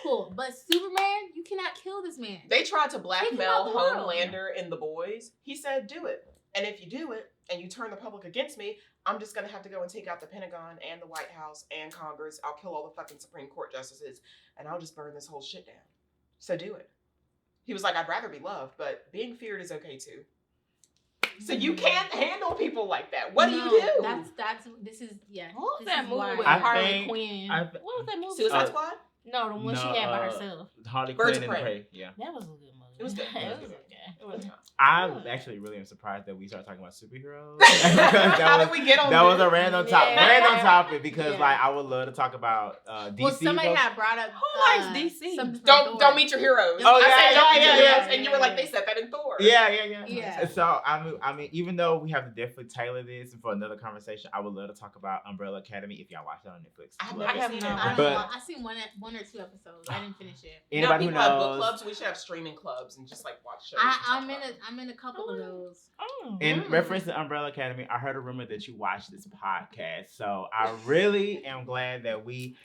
Cool. But Superman, you cannot kill this man. They tried to blackmail the world. Homelander in The Boys. He said, do it. And if you do it, and you turn the public against me, I'm just going to have to go and take out the Pentagon and the White House and Congress. I'll kill all the fucking Supreme Court justices, and I'll just burn this whole shit down. So do it. He was like, I'd rather be loved, but being feared is okay too. So you can't handle people like that. What do you do? This is What was this that is movie why- with I Harley think- Quinn? I What was that movie? Suicide Squad? No, the one she had by herself. Harley Birds Quinn of and Prey. Prey. Yeah. That was a good movie. It was good. It was okay. It was I actually really am surprised that we started talking about superheroes. How did we get on That this? was a random topic. Yeah. Random topic because Yeah. like I would love to talk about DC. Well, somebody had brought up Who likes DC? something from Don't Thor. meet your heroes. Oh, I yeah, said, don't meet your yeah, heroes. yeah, And you were like, they said that in Thor. Yeah. Yeah. So I mean, even though we have to definitely tailor this for another conversation, I would love to talk about Umbrella Academy if y'all watch it on Netflix. I've Love never it. seen it. I don't But- know. I seen one or two episodes. I didn't finish it. You know, Anybody who people have book knows, clubs. We should have streaming clubs and just like watch shows. I'm in a couple of those. Oh. in reference to Umbrella Academy, I heard a rumor that you watched this podcast. So I really am glad that we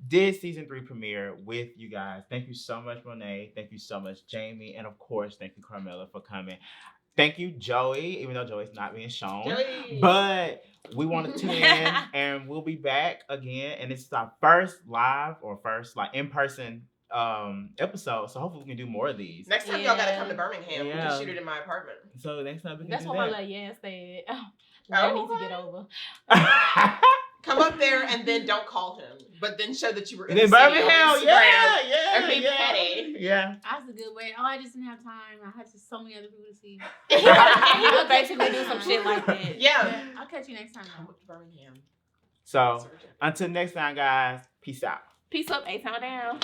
did season 3 premiere with you guys. Thank you so much, Monet. Thank you so much, Jamie. And of course, thank you, Carmela, for coming. Thank you, Joey, even though Joey's not being shown. Joey. But we want to tune in and we'll be back again. And this is our first live or first like in-person episode. So hopefully we can do more of these. Next time y'all gotta come to Birmingham. We Yeah. can shoot it in my apartment. So next time we can That's do what my that. little yeah said. I need to get over. Come up there and then don't call him, but then show that you were in In the city on Birmingham, Instagram. And be yeah. petty. Yeah. That's a good way. Oh, I just didn't have time. I had just so many other people to see. He would basically do some shit like that. Yeah. I'll catch you next time. Come up to Birmingham. So until next time, guys, peace out. Peace up, A-Town down.